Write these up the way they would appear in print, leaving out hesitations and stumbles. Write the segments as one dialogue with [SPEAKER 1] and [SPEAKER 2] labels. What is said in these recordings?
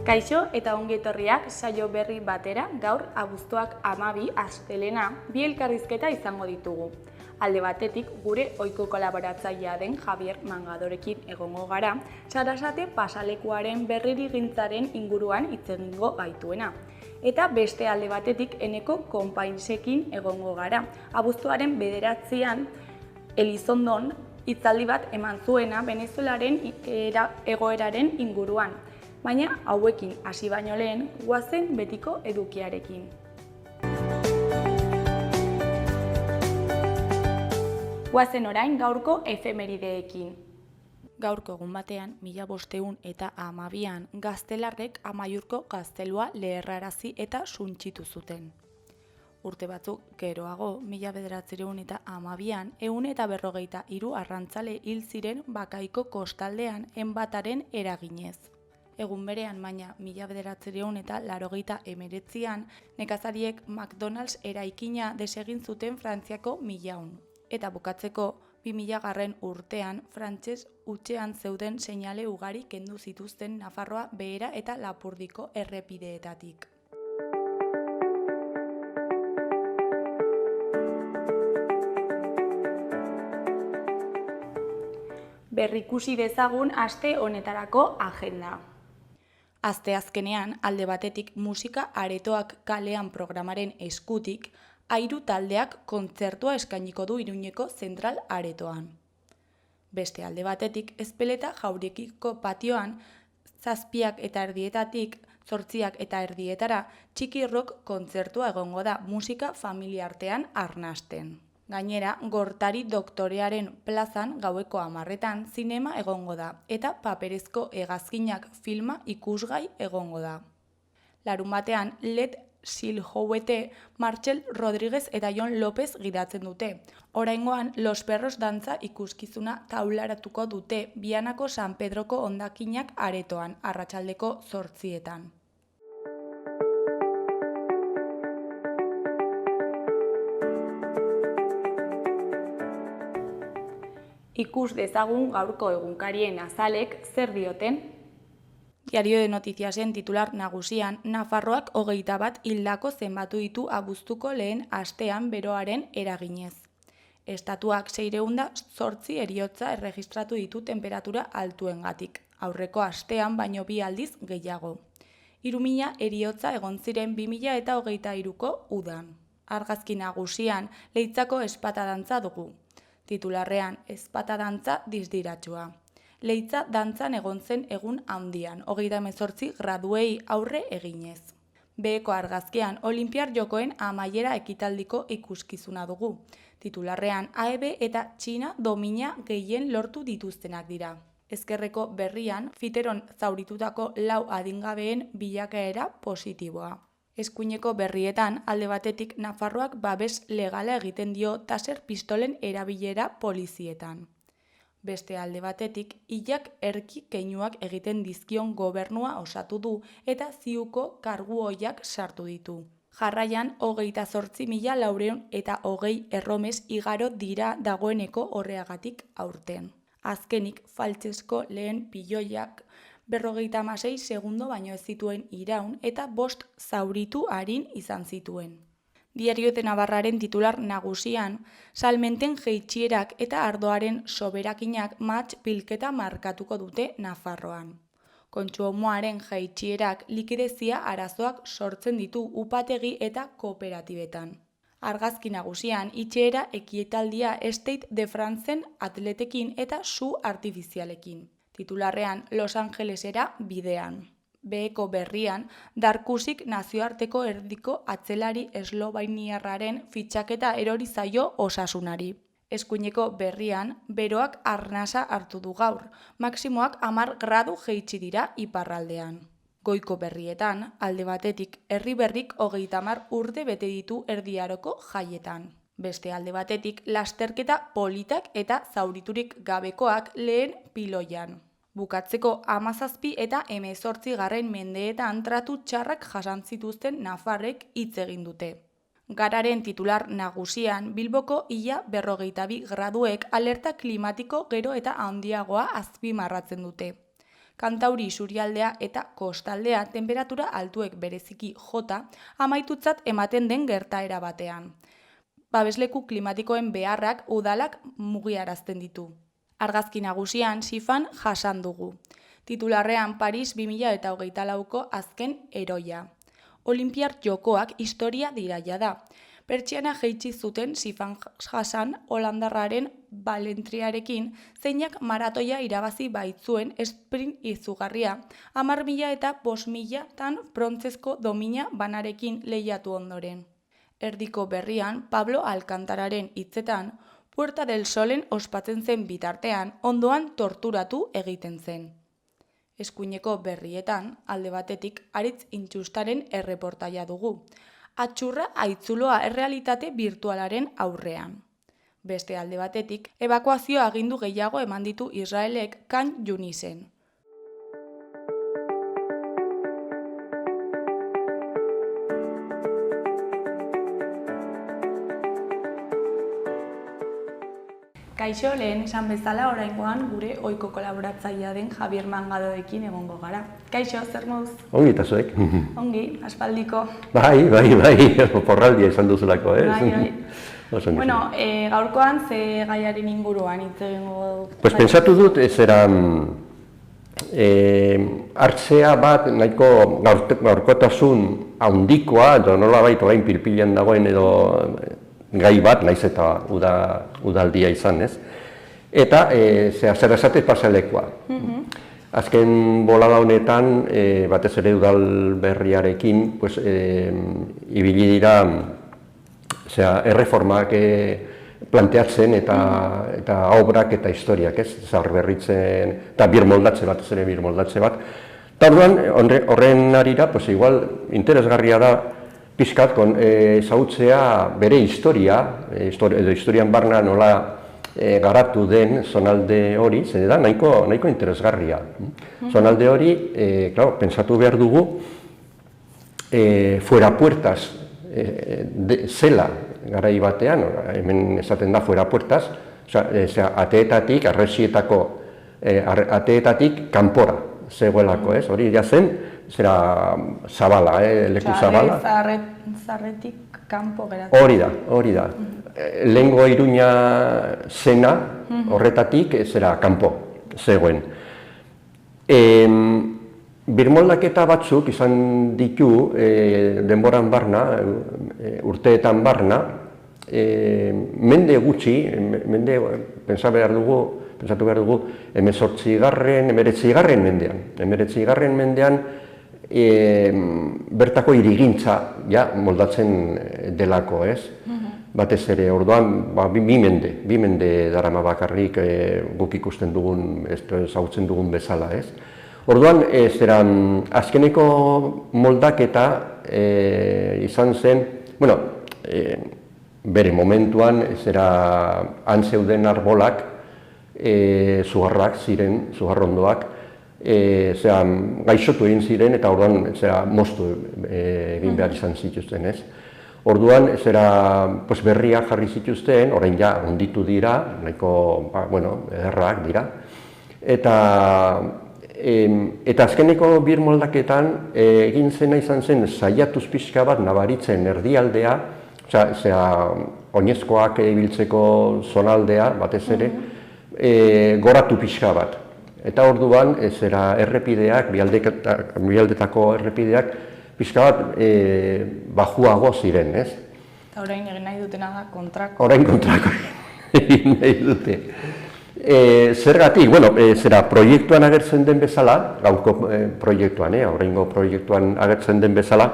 [SPEAKER 1] Kaixo eta ongi etorriak saio berri batera gaur abuztuak 12 astelena bi elkarrizketa izango ditugu. Alde batetik gure ohiko kolaboratzailea den Javier Mangadorekin egongo gara, Sarasate pasalekuaren berririgintzaren inguruan hitz egingo gaituena. Eta beste alde batetik Eneko Konpainsekin egongo gara. Abuztuaren 9an Elizondon hitzaldi bat eman zuena Venezuelaren egoeraren inguruan. Baina hauekin hasi baino lehen, goazen betiko edukiarekin. Goazen orain gaurko efemerideekin. Gaurko egun batean, 1512an gaztelarrek Amaiurko gaztelua leherrarazi eta suntsitu zuten. Urte batzuk geroago, 1912an 153 arrantzale hil ziren Bakaiko kostaldean enbataren eraginez. Egun berean, baina 1989an nekazariek McDonald's eraikina desegin zuten Frantziako Milaun. Eta bukatzeko, 2000 urtean frantses hutsean zeuden seinale ugari kendu zituzten Nafarroa Behera eta Lapurdiko errepideetatik. Berrikusi dezagun aste honetarako agenda. Asteazkenean, alde batetik musika aretoak kalean programaren eskutik, Airu taldeak kontzertua eskainiko du Iruñeko Zentral aretoan. Beste alde batetik, Ezpeleta Jauregiko patioan, 7:30 8:30 txiki rock kontzertua egongo da musika familiartean arnasten. Gainera, Gortari Doktorearen plazan gaueko 10etan zinema egongo da eta paperezko hegazkinak filma ikusgai egongo da. Larunbatean, Led Silhouette, Martxel Rodríguez eta Jon López gidatzen dute. Oraingoan, Los Perros dantza ikuskizuna taularatuko dute Bianako San Pedroko hondakinak aretoan, arratsaldeko 8:00. Ikus dezagun gaurko egunkarien azalek zer dioten. Diario de Noticiasen titular nagusian, Nafarroak 21 hildako zenbatu ditu abuztuko lehen astean beroaren eraginez. Estatuak 608 heriotza erregistratu ditu temperatura altuengatik, aurreko astean baino 2 aldiz gehiago. 3000 heriotza egon ziren 2023ko udan. Argazki nagusian, Leitzako ezpata-dantza dugu. Titularrean, ezpata-dantza dizdiratxua. Leitza dantzan egon zen egun handian, 38 graduei aurre eginez. Beheko argazkian, Olinpiar Jokoen amaiera ekitaldiko ikuskizuna dugu. Titularrean, AEB eta Txina domina gehien lortu dituztenak dira. Ezkerreko berrian, Fiteron zauritutako 4 adingabeen bilakaera positiboa. Eskuineko berrietan, alde batetik Nafarroak babes legala egiten dio taser pistolen erabilera polizietan. Beste alde batetik, hilak erki keinuak egiten dizkion gobernua osatu du eta ziuko karguoiak sartu ditu. Jarraian, 28.420 erromes igaro dira dagoeneko horreagatik aurten. Azkenik, faltsesko lehen piloiak 56 segundo baino ez zituen iraun eta 5 zauritu arin izan zituen. Diario de Navarraren titular nagusian, salmenten jeitxierak eta ardoaren soberakinak match bilketa markatuko dute Nafarroan. Kontsumoaren jeitxierak likidezia arazoak sortzen ditu upategi eta kooperatibetan. Argazki nagusian, itxeera ekietaldia State de Francen atletekin eta su artifizialekin. Titularrean, Los Angelesera bidean. Beheko berrian, Darkusik nazioarteko erdiko atzelari eslovainiarraren fitxaketa erori zaio Osasunari. Eskuineko berrian, beroak arnasa hartu du gaur, maximoak 10 gradu jeitsi dira iparraldean. Goiko berrietan, alde batetik, herri berrik 30 urte bete ditu erdiaroko jaietan. Beste alde batetik, lasterketa politak eta zauriturik gabekoak lehen piloian. Bukatzeko 17 eta 18 mendeetan tratu txarrak jasan zituzten nafarrek hitz egin dute. Gararen titular nagusian, Bilboko ia 42 graduek alerta klimatiko gero eta handiagoa azpimarratzen dute. Kantauri isurialdea eta kostaldea tenperatura altuek bereziki jota amaitutzat ematen den gertaera batean. Babesleku klimatikoen beharrak udalak mugiarazten ditu. Argazki nagusian Sifan jasan dugu. Titularrean Paris 2024ko azken heroia. Olinpiar jokoak historia dira jada. Pertsiana jeitsi zuten Sifan Hasan holandarraren balentriarekin, zeinak maratoia irabazi baitzuen sprint izugarria, 10.000 eta 5.000 brontzezko domina banarekin lehiatu ondoren. Erdiko berrian, Pablo Alcantararen hitzetan, Puerta del Solen ospatzen zen bitartean, ondoan torturatu egiten zen. Eskuineko berrietan, alde batetik, Aritz Intxustaren erreportaia dugu. Atxurra aitzuloa errealitate virtualaren aurrean. Beste alde batetik, ebakuazio agindu gehiago eman ditu Israelek Khan Yunisen. Kaixo, lehen esan bezala oraingoan gure ohiko kolaboratzailea den Javier Mangadoekin egongo gara. Kaixo, zer moduz?
[SPEAKER 2] Ongi eta zuek?
[SPEAKER 1] Ongi, aspaldiko.
[SPEAKER 2] Bai, porraldia izan duzulako, ez?
[SPEAKER 1] Bai. Bueno, gaurkoan ze gaiaren inguruan hitz egingo?
[SPEAKER 2] Pues pentsatu dut, zera hartzea bat nahiko gaurkotasun handikoa, edo nolabait orain pilpilean dagoen edo gai bat, naiz eta udaldia izan, ez? Eta zer esate pasalekoa. Azken bolada honetan, batez ere udal berriarekin, ibili dira erreformak planteatzen eta obrak eta historiak, ez? Zaharberritzen, eta birmoldatze batez ere birmoldatze bat. Eta horren arira, igual, interesgarria da, pixkat, ezagutzea bere historia, edo historian barna nola garatu den zonalde hori, zer da, nahiko interesgarria. Zonalde hori, pentsatu behar dugu, fuera puertas zela garai batean, hemen esaten da fuera puertas, ateetatik, arresietako ateetatik kanpora zegoelako, ez? Hori zen, zera zabala, leku zabala.
[SPEAKER 1] Zarretik kanpo geratzen.
[SPEAKER 2] Hori da. Lehengo Iruña zena horretatik zera kanpo zegoen. Birmoldaketa batzuk izan ditu denboran barna, urteetan barna, mende gutxi, pentsatu behar dugu, 19. mendean, bertako hirigintza moldatzen delako, ez? Batez ere, orduan, bi mende darama bakarrik guk ikusten dugun, ezagutzen dugun bezala, ez? Orduan, azkeneko moldaketa izan zen, bere momentuan, han zeuden arbolak, zugarrak ziren, zugarrondoak, gaixotu egin ziren eta orduan moztu egin behar izan zituzten, ez? Orduan, berriak jarri zituzten, orain ja onditu dira, nahiko, ederrak dira. Eta azkeneko birmoldaketan egin zena izan zen saiatuz pixka bat nabaritzen erdialdea, oinezkoak ibiltzeko zonaldea, batez ere, goratu pixka bat. Eta orduan, errepideak, bialdetako errepideak, pixka bat bajuago ziren, ez?
[SPEAKER 1] Eta orain egin nahi dutena da kontrako.
[SPEAKER 2] Orain kontrako egin nahi dute. Zergatik, proiektuan agertzen den bezala, gaurko proiektuan, oraingo proiektuan agertzen den bezala,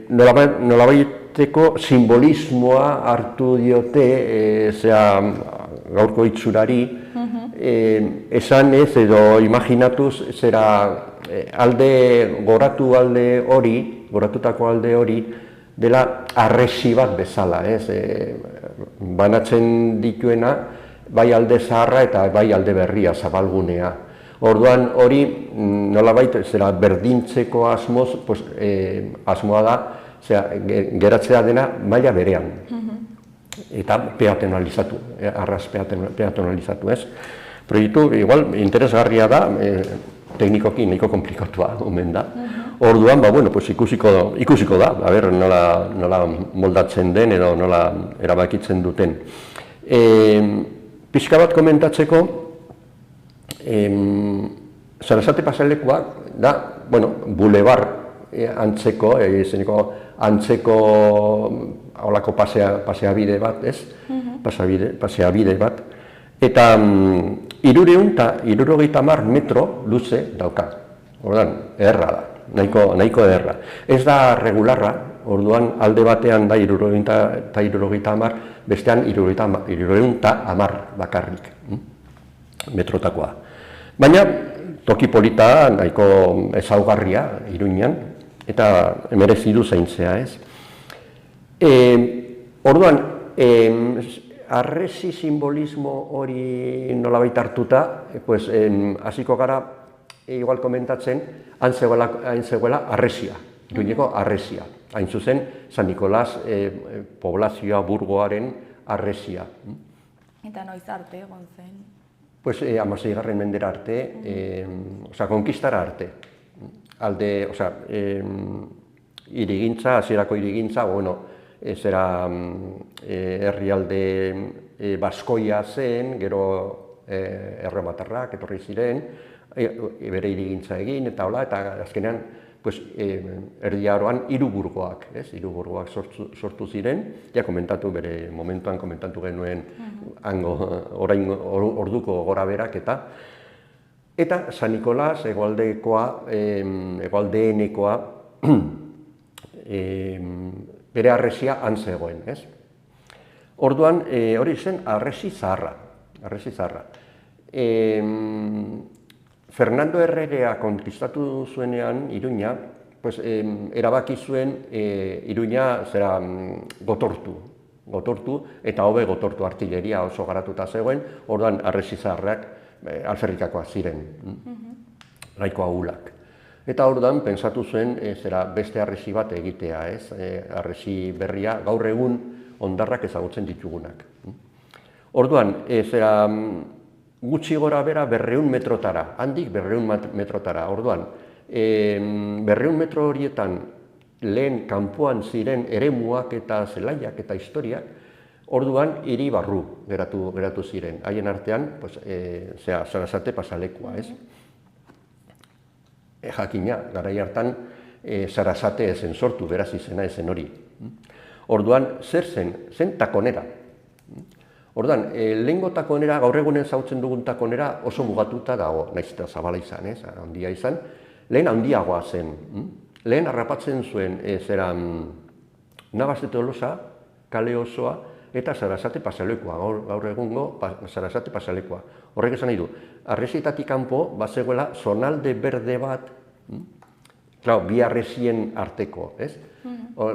[SPEAKER 2] nolabaiteko simbolismoa hartu diote gaurko itxurari, esan ez edo imaginatuz goratutako alde hori dela arresi bat bezala, banatzen dituena bai alde zaharra eta bai alde berria, zabalgunea. Orduan hori nolabait berdintzeko asmoz, asmoa da, geratzea dena maila berean. Eta peatonalizatu, arras peatonalizatu, ez? proiektu, igual, interesgarria da, teknikoki nahiko komplikatua omen da. Orduan, bueno, pues ikusiko da, nola moldatzen den edo nola erabakitzen duten. Pixka bat komentatzeko, Sarasate pasealekuak da, bueno, bulebar antzeko, antzeko holako paseabide bat, ez? Paseabide bat. Eta 370 metro luze dauka. Orduan, ederra da, nahiko ederra. Ez da regularra, orduan alde batean da 370, bestean 310 bakarrik metrotakoa. Baina, toki polita nahiko ezaugarria Iruñan, eta merezi du zaintzea, ez? Orduan, harresi simbolismo hori nolabait hartuta, hasiko gara, igual komentatzen, hain zegoela harresia, Iruñeko harresia. Hain zuzen, San Nikolas poblazioa burgoaren harresia.
[SPEAKER 1] Eta noiz arte egon zen?
[SPEAKER 2] 16. mendera arte, konkistara arte. Hirigintza, hasierako hirigintza, zera herrialde baskoia zen, gero erromatarrak etorri ziren, bere hirigintza egin, eta hola, eta azkenean, Erdi Aroan 3 burgoak, 3 burgoak sortu ziren, ja momentuan komentatu genuen orduko gora berak eta San Nikolas hegoaldeenekoa bere harresia han zegoen, ez? Orduan, hori zen harresi zaharra. Fernando Erregea konkistatu zuenean Iruña, erabaki zuen Iruña gotortu, eta hobe gotortu artilleria oso garatuta zegoen, orduan harresi zaharrak alferrikakoak ziren, nahiko ahulak. Eta orduan pentsatu zuen beste harresi bat egitea, harresi berria, gaur egun hondarrak ezagutzen ditugunak. Orduan, gutxi gora bera 200 metrotara, handik 200 metrotara. Orduan, 200 metro horietan lehen kanpoan ziren eremuak eta zelaiak eta historiak, orduan hiri barru geratu ziren. Haien artean, Sarasate pasealekua, ez? Jakina, garai hartan Sarasate ezen sortu, beraz izena ezen hori. Orduan, zer zen takonera. Orduan, lehengo takonera, gaur egunen zautzen dugun takonera oso mugatuta dago, nahiz eta zabala izan, handia izan, lehen handiagoa zen. Lehen harrapatzen zuen Navas de Tolosa, kale osoa, eta Sarasate pasealekua, gaur egungo Sarasate pasealekua. Horrek esan nahi du, harresietatik kanpo bazegoela zonalde berde bat, bi harresien arteko, ez?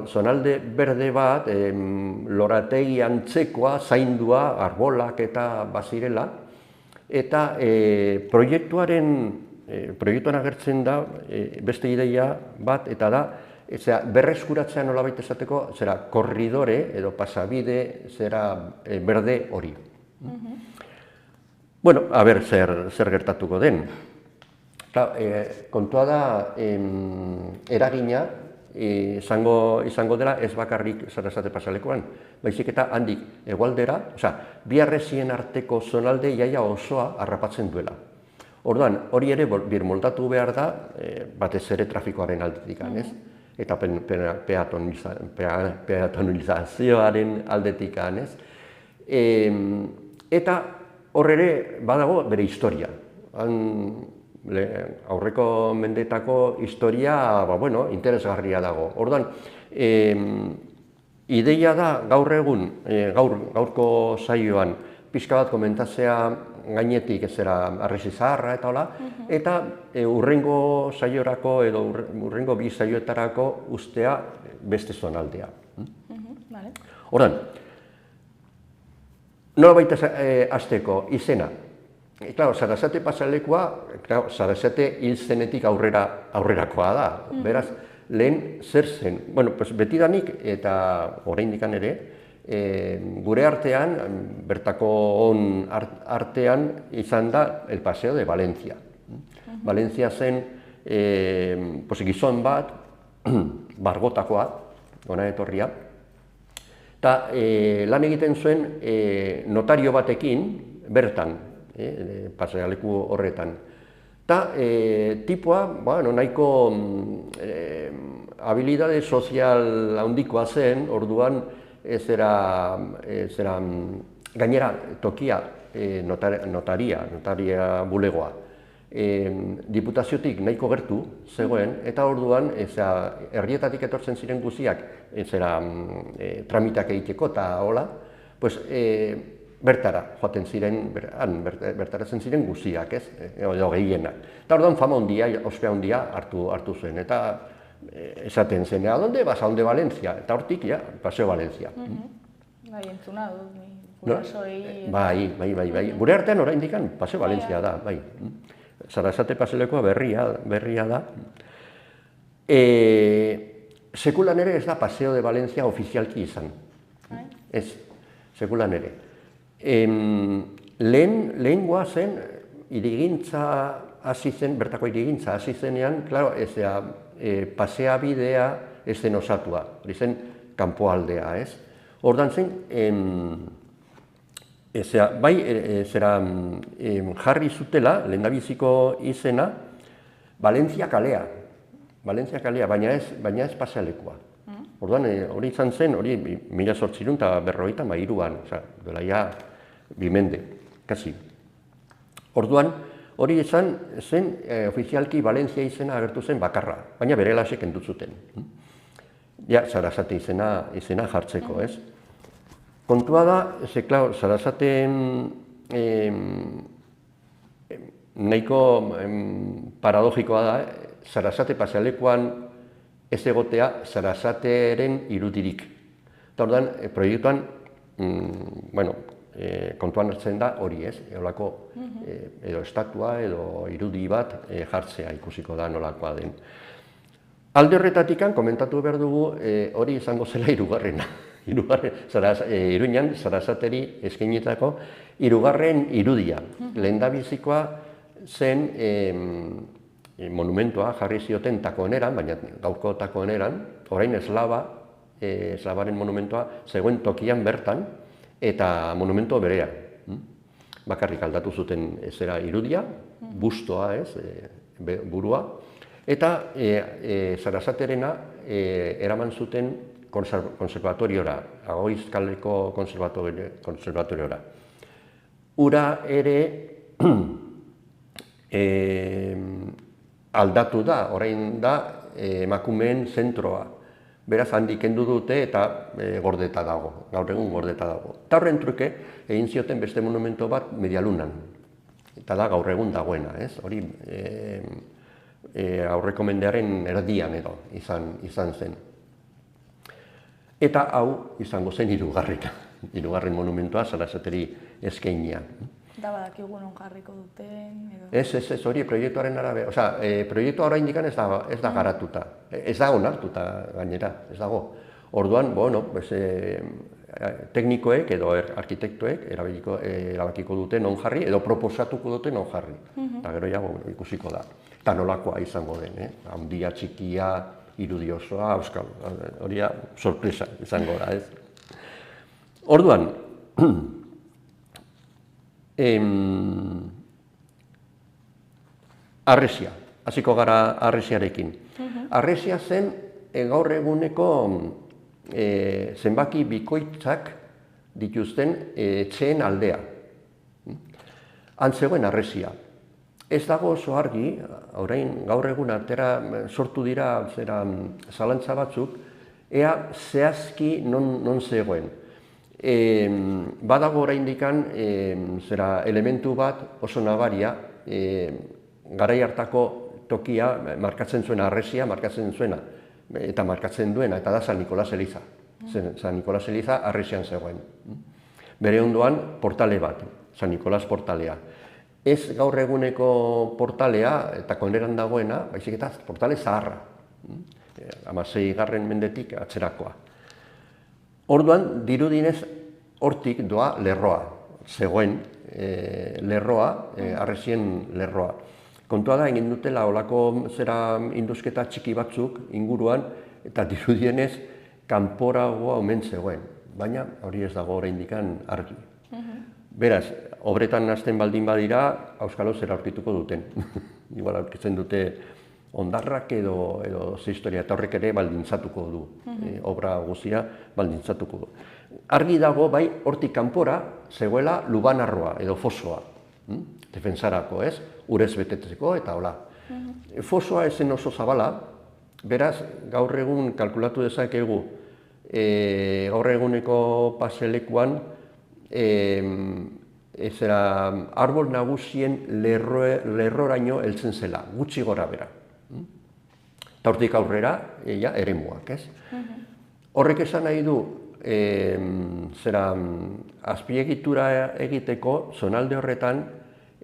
[SPEAKER 2] Zonalde berde bat, lorategi antzekoa, zaindua, arbolak eta bazirela, eta proiektuan agertzen da beste ideia bat, eta da, berreskuratzea nolabait esateko, korridore edo pasabide berde hori. Bueno, a ber, zer gertatuko den. Kontua da, eragina, izango dela ez bakarrik Sarasate pasealekuan, baizik eta handik hegoaldera, bi harresien arteko zonalde jaia osoa harrapatzen duela. Orduan, hori ere birmoldatu behar da, batez ere trafikoaren aldetik, ez? Eta peatonalizazioaren aldetik, ez? Eta hor ere badago bere historia. Aurreko mendetako historia, interesgarria dago. Orduan, ideia da gaur egun, gaurko saioan, pixka bat komentatzea gainetik harresi zaharra eta hola, eta hurrengo saiorako edo hurrengo 2 saioetarako ustea beste zonaldea. Orduan, nolabait hasteko izena. Sarasate pasealekua, Sarasate hil zenetik aurrerakoa da. Beraz, lehen zer zen. Betidanik eta oraindik ere, Gure artean, bertako on artean izan da el Paseo de Valencia. Valencia zen gizon bat, bargotakoa, ona etorria, eta lan egiten zuen notario batekin bertan, pasealeku horretan. Eta tipoa, nahiko habilidade sozial handikoa zen, orduan gainera tokia notaria bulegoa. Diputaziotik nahiko gertu zegoen, eta orduan herrietatik etortzen ziren guztiak tramiteak egiteko eta hola, bertara joaten ziren, bertaratzen ziren guztiak, edo gehienak. Eta orduan fama handia, ospea handia hartu zuen, eta esaten zen, ¿adonde vas? ¿A dónde Valencia? Eta hortik, Paseo Valencia.
[SPEAKER 1] Bai, entzuna dut, gurasoei...
[SPEAKER 2] Bai. Gure artean oraindik Paseo Valencia da, bai. Sarasate paseolekoa berria da. Sekulan ere ez da Paseo de Valencia ofizialki izan. Ez, sekulan ere. Lehengoa zen, irigintza hasi zen, bertako irigintza hasi zenean, klaro, paseabidea ez zen osatua, hori zen kanpoaldea, ez? Ordan zen, jarri zutela, lehendabiziko izena, Valencia kalea, baina ez pasealekua. Orduan, hori izan zen, hori 1853an, dela ja bimende, kasi. Orduan, hori izan zen, ofizialki Valencia izena agertu zen bakarra, baina bere lasek kendu zuten. Sarasate izena jartzeko, ez? Kontua da, Sarasate nahiko paradogikoa da, Sarasate pasealekuan ez egotea Sarasateren irudirik. Eta orduan, proiektuan, kontuan hartzen da hori ez, edo estatua edo irudi bat jartzea ikusiko da nolakoa den. Alde horretatik komentatu behar dugu hori izango zela hirugarrena. Iruñan Sarasateri eskainitako hirugarren irudia. Lehendabizikoa zen monumentua jarri zioten Takoneran, baina gaurko Takoneran, orain eslavaren monumentua zegoen tokian bertan, eta monumento berea. Bakarrik aldatu zuten irudia, bustoa, burua, eta Sarasaterena eraman zuten konservatoriora, Agoiz kaleko konservatoriora. Ura ere aldatu da, orain da emakumeen zentroa. Beraz, handik kendu dute eta gordeta dago, gaur egun gordeta dago. Eta horren truke, egin zioten beste monumento bat Medialunan. Eta da gaur egun dagoena, ez? Hori aurreko mendearen erdian edo izan zen. Eta hau izango zen hirugarren monumentoa Sarasateri eskainia.
[SPEAKER 1] Da badakigu non jarriko duten edo...
[SPEAKER 2] Ez, hori proiektuaren arabera. Proiektua oraindik ez da garatuta. Ez da onartuta gainera, ez dago. Orduan, teknikoek edo arkitektoek erabakiko dute non jarri edo proposatuko dute non jarri. Eta gero ikusiko da. Eta nolakoa izango den, handia, txikia, irudi osoa, hori sorpresa izango da, ez? Orduan, Arresia, hasiko gara Arresiarekin. Arresia zen gaur eguneko zenbaki bikoitzak dituzten etxeen aldea. Han zegoen Arresia. Ez dago oso argi, orain gaur egun artera sortu dira zalantza batzuk, ea zehazki non zegoen. Badago oraindikan elementu bat oso nabaria, garai hartako tokia markatzen zuena, Arresia markatzen zuena, eta markatzen duena, eta da San Nikolas Eliza. San Nikolas Eliza Arresian zegoen. Bere ondoan portale bat, San Nikolas portalea. Ez gaur eguneko portalea, eta Koneran dagoena, baizik eta portale zaharra. 16. mendetik atzerakoa. Orduan, dirudinez, hortik doa lerroa, zegoen lerroa, harresien lerroa. Kontua da, egin dutela olako zera indusketa txiki batzuk inguruan, eta dirudienez, kanporagoa omen zegoen. Baina hori ez dago oraindik argi. Beraz, obretan hasten baldin badira, auskalo zera aurkituko duten. Igual aurkitzen dute hondarrak edo ze historia, eta horrek ere baldintzatuko du. Obra guzia baldintzatuko du. Argi dago, bai, hortik kanpora zegoela lubanarroa edo fosoa. Defensarako, ez? Urez betetzeko eta hola. Fosoa ezen oso zabala, beraz, gaur egun kalkulatu dezakegu, gaur eguneko paselekuan, arbol nagusien lerroraino heltzen zela, gutxi gora bera. Eta hortik aurrera, eremuak, ez? Horrek esan nahi du, azpiegitura egiteko, zonalde horretan,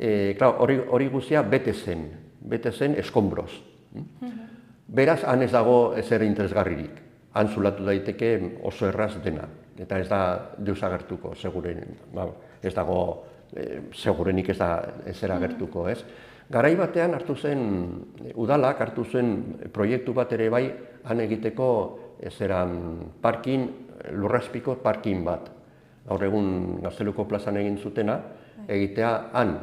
[SPEAKER 2] hori guztia bete zen eskombroz. Beraz, han ez dago ezer interesgarririk. Han zulatu daiteke oso erraz dena. Eta ez da deus agertuko, ez dago, segurenik ez da ezer agertuko, ez? Garai batean hartu zen, udalak hartu zen proiektu bat ere bai, han egiteko lurrazpiko parkin bat. Gaur egun Gazteluko plazan egin zutena, egitea han.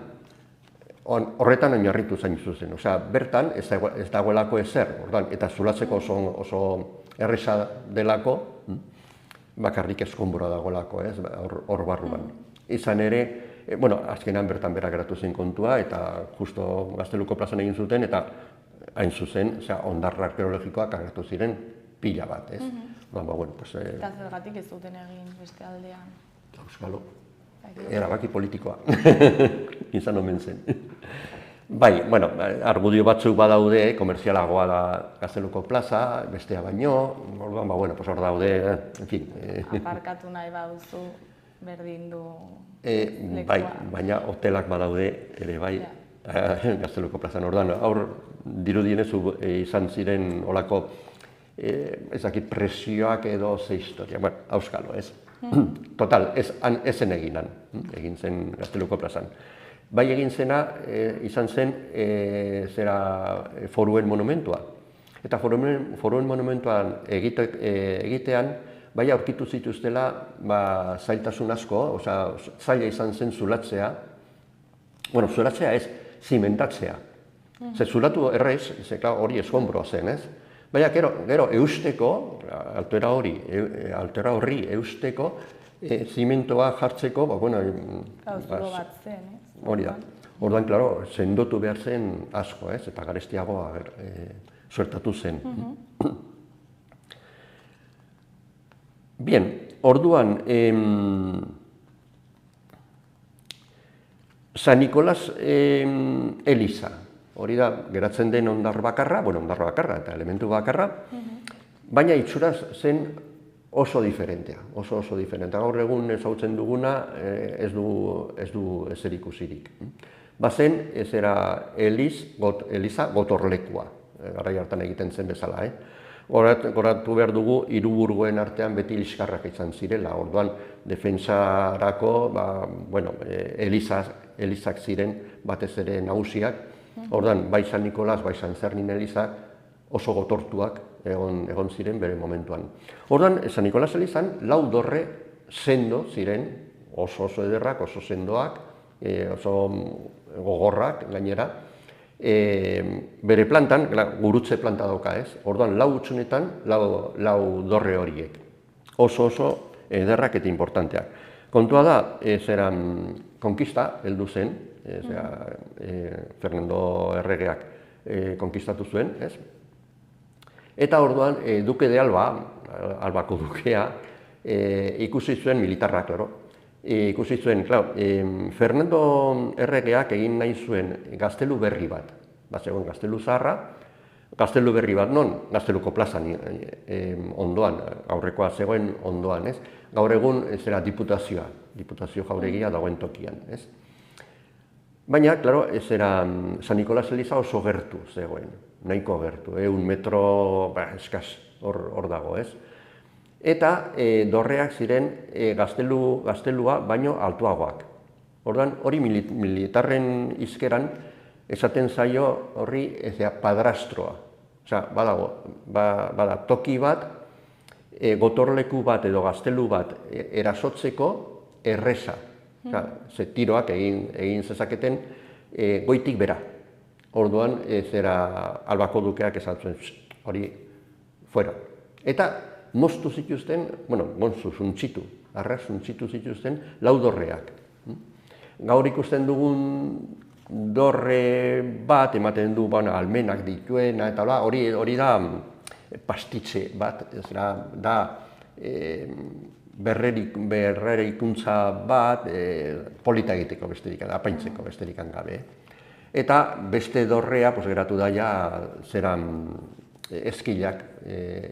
[SPEAKER 2] Horretan oinarritu zain zuzen, bertan ez dagoelako ezer, eta zulatzeko oso erresa delako, bakarrik eskombora dagoelako, hor barruan. Izan ere, azkenan bertan bera geratu zen kontua, eta justo Gazteluko plazan egin zuten, eta hain zuzen, hondarra arkeologikoak agertu ziren pila bat, ez?
[SPEAKER 1] Eta zergatik ez duten egin beste aldean?
[SPEAKER 2] Euskalo, erabaki politikoa, izan omen zen. Bai, argudio batzuk badaude, komerzialagoa da Gazteluko plaza, bestea baino, hor daude, en fin.
[SPEAKER 1] Aparkatu nahi baduzu, berdin du lekua.
[SPEAKER 2] Bai, baina hotelak badaude ere bai, Gazteluko plazan. Hor dirudienez izan ziren olako, ezakit presioak edo ze historia, auskalo, ez? Total, ezen egin zen Gazteluko plazan. Bai egin zena, izan zen, foruen monumentua. Eta foruen monumentuan egitean, bai aurkitu zituztela zailtasun asko, zaila izan zen zulatzea. Zulatzea ez, zimentatzea. Zulatu errez, hori eskombroa zen, ez? Baina, gero, eusteko, altera horri eusteko, zimentoa jartzeko,
[SPEAKER 1] zulo bat zen, ez?
[SPEAKER 2] Hori da. Orduan, klaro, sendotu behar zen asko, ez? Eta garestiagoa suertatu zen. Bien, orduan, San Nikolas eliza. Hori da, geratzen den hondar bakarra, eta elementu bakarra, baina itxuraz zen oso diferentea, oso diferentea. Gaur egun ezagutzen duguna ez du ezer ikusirik. Bazen, ez era eliza gotorlekua, garai hartan egiten zen bezala. Goratu behar dugu, hiriburuen artean beti liskarrak izan zirela. Orduan, defensarako, elizak ziren batez ere nagusiak. Orduan, bai San Nikolas, bai San Zernin elizak oso gotortuak egon ziren bere momentuan. Orduan, San Nikolas elizan, 4 dorre sendo ziren, oso ederrak, oso sendoak, oso gogorrak gainera. Bere plantan, gurutze planta dauka, ez? Orduan, 4 utxunetan, 4 dorre horiek. Oso ederrak eta importanteak. Kontua da, konkista heldu zen, Fernando erregeak konkistatu zuen, ez? Eta orduan, Duke de Alba, Albako dukea, ikusi zuen militarrak, klaro. Ikusi zuen, Fernando erregeak egin nahi zuen gaztelu berri bat. Bazegoen gaztelu zaharra, gaztelu berri bat non, Gazteluko plazan ondoan, aurrekoa zegoen ondoan, ez? Gaur egun zera diputazio jauregia dagoen tokian, ez? Baina, klaro, San Nikolas eliza oso gertu zegoen, nahiko gertu, 1 metro eskaz hor dago, ez? eta dorreak ziren gaztelua baino altuagoak. Orduan, hori militarren hizkeran esaten zaio horri padrastroa. Osea, bada toki bat, gotorleku bat edo gaztelu bat erasotzeko erreza. Ze tiroak egin zezaketen goitik bera. Orduan, Albako dukeak esatzen hori fuera. Eta moztu zituzten, suntxitu zituzten laudorreak. Gaur ikusten dugun dorre bat, ematen du almenak dituena, eta hori da pastitxe bat, da berreraikuntza bat, polita egiteko besterik, apaintzeko besterik gabe. Eta beste dorrea geratu da zeran eskilak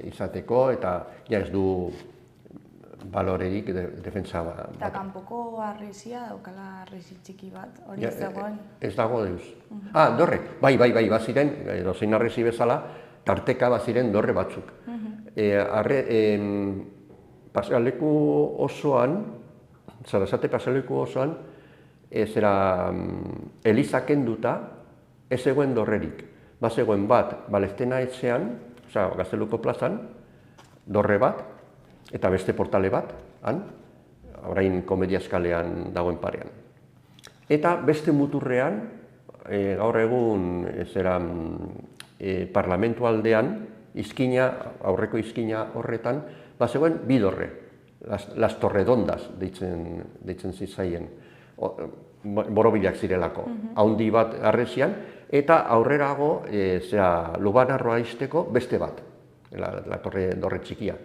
[SPEAKER 2] izateko, eta ez du balorerik defentsa bat.
[SPEAKER 1] Eta kanpoko harresia daukala harresi txiki bat, hori ez dagoen?
[SPEAKER 2] Ez dago deuz. Dorre, bai, baziren, dozein harresi bezala, tarteka baziren dorre batzuk. Pasealeku osoan, Sarasate pasealeku osoan, eliza kenduta, ez zegoen dorrerik. Bazegoen bat, Balestena etxean, Gazteluko plazan, dorre bat, eta beste portale bat, orain Komedia eskalean dagoen parean. Eta beste muturrean, gaur egun parlamentu aldean, aurreko izkina horretan, bazegoen bi dorre, las torredondas deitzen zitzaien, borobilak zirelako, haundi bat harresian, eta aurrerago Lubanarroa izteko beste bat, la dorre txikia.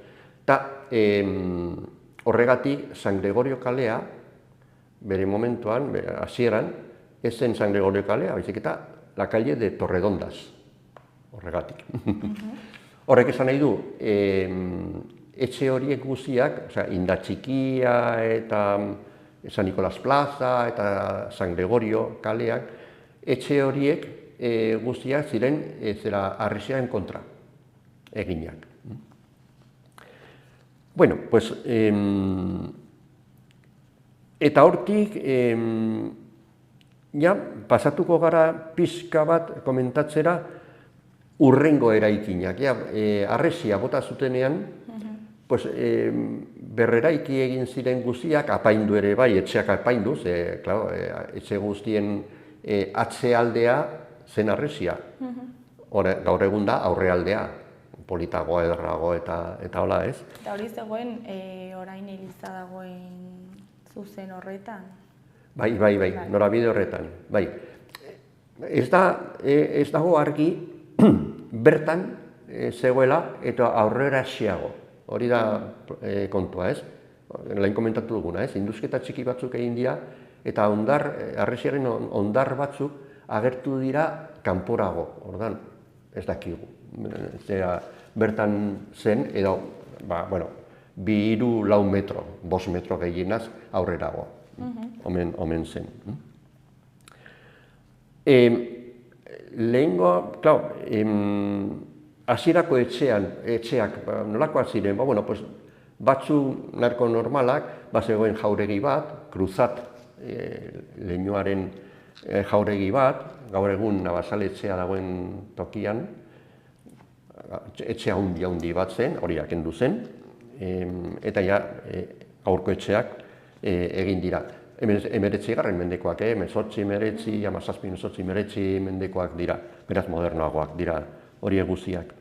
[SPEAKER 2] Eta horregatik San Gregorio kalea, bere momentuan, hasieran, ez zen San Gregorio kalea, baizik eta la calle de Torredondas, horregatik. Horrek esan nahi du, etxe horiek guztiak, Indatxikia eta San Nicolás Plaza eta San Gregorio kaleak, etxe horiek guztiak ziren harresiaren kontra eginak. Bueno, pues, eta hortik, pasatuko gara pixka bat komentatzera urrengo eraikinak. Harresia bota zutenean, berreraiki egin ziren guztiak, apaindu ere bai, etxeak apaindu, etxe guztien atzealdea zen harresia. Gaur egun da aurrealdea. Politagoa, ederrago eta hola ez.
[SPEAKER 1] Eta hori zegoen orain eliza dagoen zuzen horretan?
[SPEAKER 2] Bai, norabide horretan, bai. Ez dago argi bertan zegoela eta aurrera xeago. Hori da kontua ez. Lain komentatu duguna ez. Induzketa txiki batzuk egin dira eta harresiaren ondar batzuk agertu dira kanporago. Ordan, ez dakigu. Bertan zen, edo, 2-4 metro, 5 metro gehienaz aurrerago, omen zen. Lehengo, hasierako etxeak nolakoak ziren, batzu narko normalak, zegoen jauregi bat, kruzat leinuaren jauregi bat, gaur egun Nabasaletxea dagoen tokian, etxe haundi bat zen, hori kendu zen, eta gaurko etxeak egin dira. 19. mendekoak, 18, 19 mendekoak dira, beraz modernoagoak dira hori guztiak.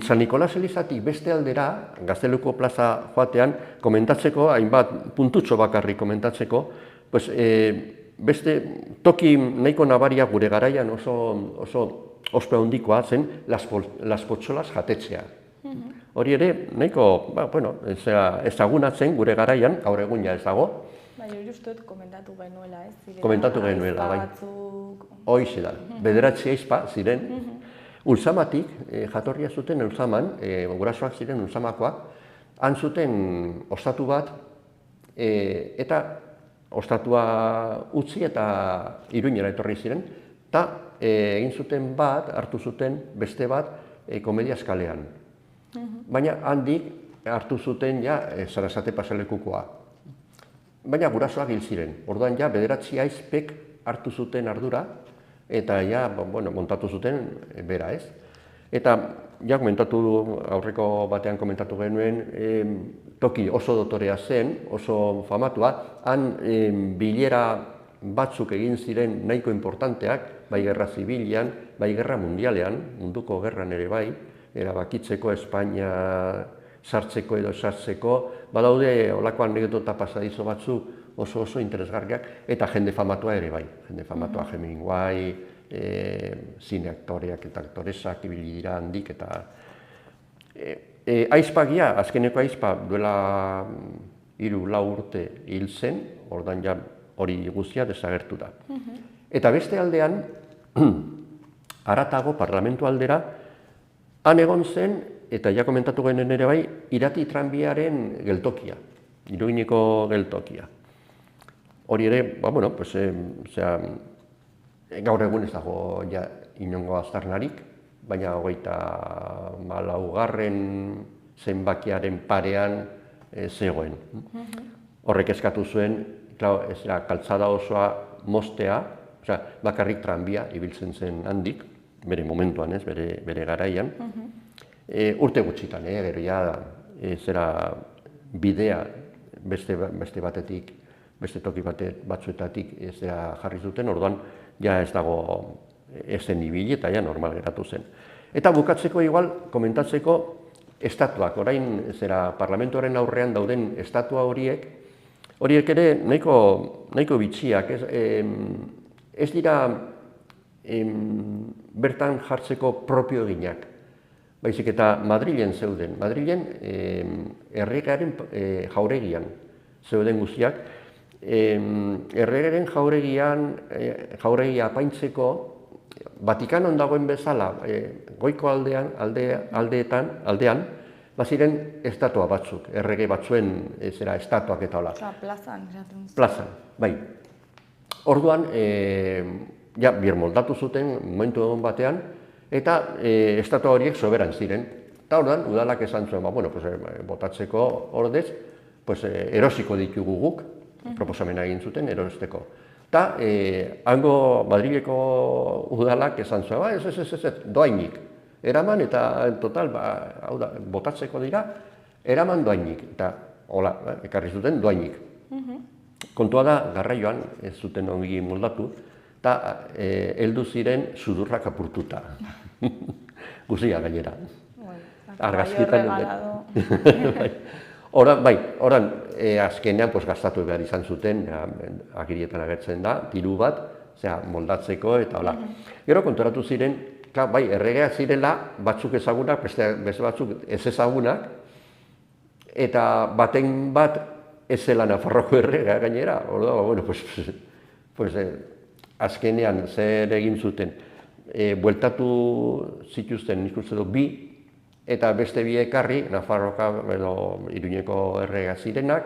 [SPEAKER 2] San Nicolás elizatik beste aldera, Gazteluko plaza joatean, komentatzeko, hainbat puntutxo bakarrik komentatzeko, beste toki nahiko nabaria gure garaian oso ospe handikoa zen Las Potxolas jatetxea. Hori ere, nahiko, ezagunatzen gure garaian, gaur egun ez dago.
[SPEAKER 1] Baina hori uste dut komentatu genuela, ez?
[SPEAKER 2] Komentatu genuela, bai. Hoize da, 9 aizpa ziren. Ulzamatik, jatorria zuten Ulzaman, gurasoak ziren Ulzamakoak, han zuten ostatu bat, eta ostatua utzi eta Iruñera etorri ziren, eta egin zuten bat, hartu zuten beste bat Komedia eskalean. Baina handik hartu zuten ja Sarasate paselekukoa. Baina gurasoak hil ziren. Orduan ja 9 ahizpek hartu zuten ardura eta ja montatu zuten bera, ez? Eta ja aurreko batean komentatu genuen, toki oso dotorea zen, oso famatua, han bilera batzuk egin ziren nahiko importanteak, bai gerra zibilian, bai gerra mundialean, munduko gerran ere bai, erabakitzeko Espainia sartzeko edo sartzeko, badaude olako anekdota pasadizo batzu oso interesgarriak, eta jende famatua ere bai, jende famatua Hemingway, zine aktoreak eta aktoresak ibili dira handik, eta aizpagia, azkeneko aizpa duela 3-4 urte hil zen, ordan ja hori guztia desagertu da. Eta beste aldean, haratago parlamentu aldera, han egon zen, eta ja komentatu genuen ere bai, Irati tranbiaren geltokia, Iruñeko geltokia. Hori ere, gaur egun ez dago ja inongo aztarnarik, baina 34. zenbakiaren parean zegoen. Horrek eskatu zuen, kaltzada osoa moztea, bakarrik tranbia ibiltzen zen handik, bere momentuan ez, bere garaian. Urte gutxitan, gero ja bidea beste batetik, beste toki batzuetatik jarri zuten, orduan ja ez dago ezen ibili eta ja normal geratu zen. Eta bukatzeko igual, komentatzeko estatuak, orain parlamentuaren aurrean dauden estatua horiek ere nahiko bitxiak, ez dira bertan jartzeko propio eginak. Baizik eta Madrilen zeuden. Madrilen erregearen jauregian zeuden guztiak. Erregearen jauregia apaintzeko Vatikanon dagoen bezala, goiko aldean, baziren estatua batzuk, errege batzuen estatuak eta hola.
[SPEAKER 1] Plazan.
[SPEAKER 2] Plazan, bai. Orduan, ja, birmoldatu zuten momentu egon batean, eta estatua horiek soberan ziren. Eta orduan, udalak esan zuen, botatzeko ordez, erosiko ditugu guk, proposamena egin zuten, erosteko. Eta hango Madrileko udalak esan zuen, ez, doainik. Eraman eta total, botatzeko dira, eraman doainik. Eta hola, ekarri zuten doainik. Kontua da, garraioan ez zuten ongi moldatu, eta heldu ziren sudurrak apurtuta. Guzia gainera. Argazkitan. Horan, azkenean gastatu behar izan zuten, agirietan agertzen da, diru bat, moldatzeko eta hola. Gero konturatu ziren, bai, erregeak zirela, batzuk ezagunak, beste batzuk ez ezagunak, eta baten bat ez zela Nafarroko erregea gainera. Azkenean zer egin zuten, bueltatu zituzten, nik uste dut, 2, eta beste bi ekarri, Nafarroka edo Iruñeko errega zirenak,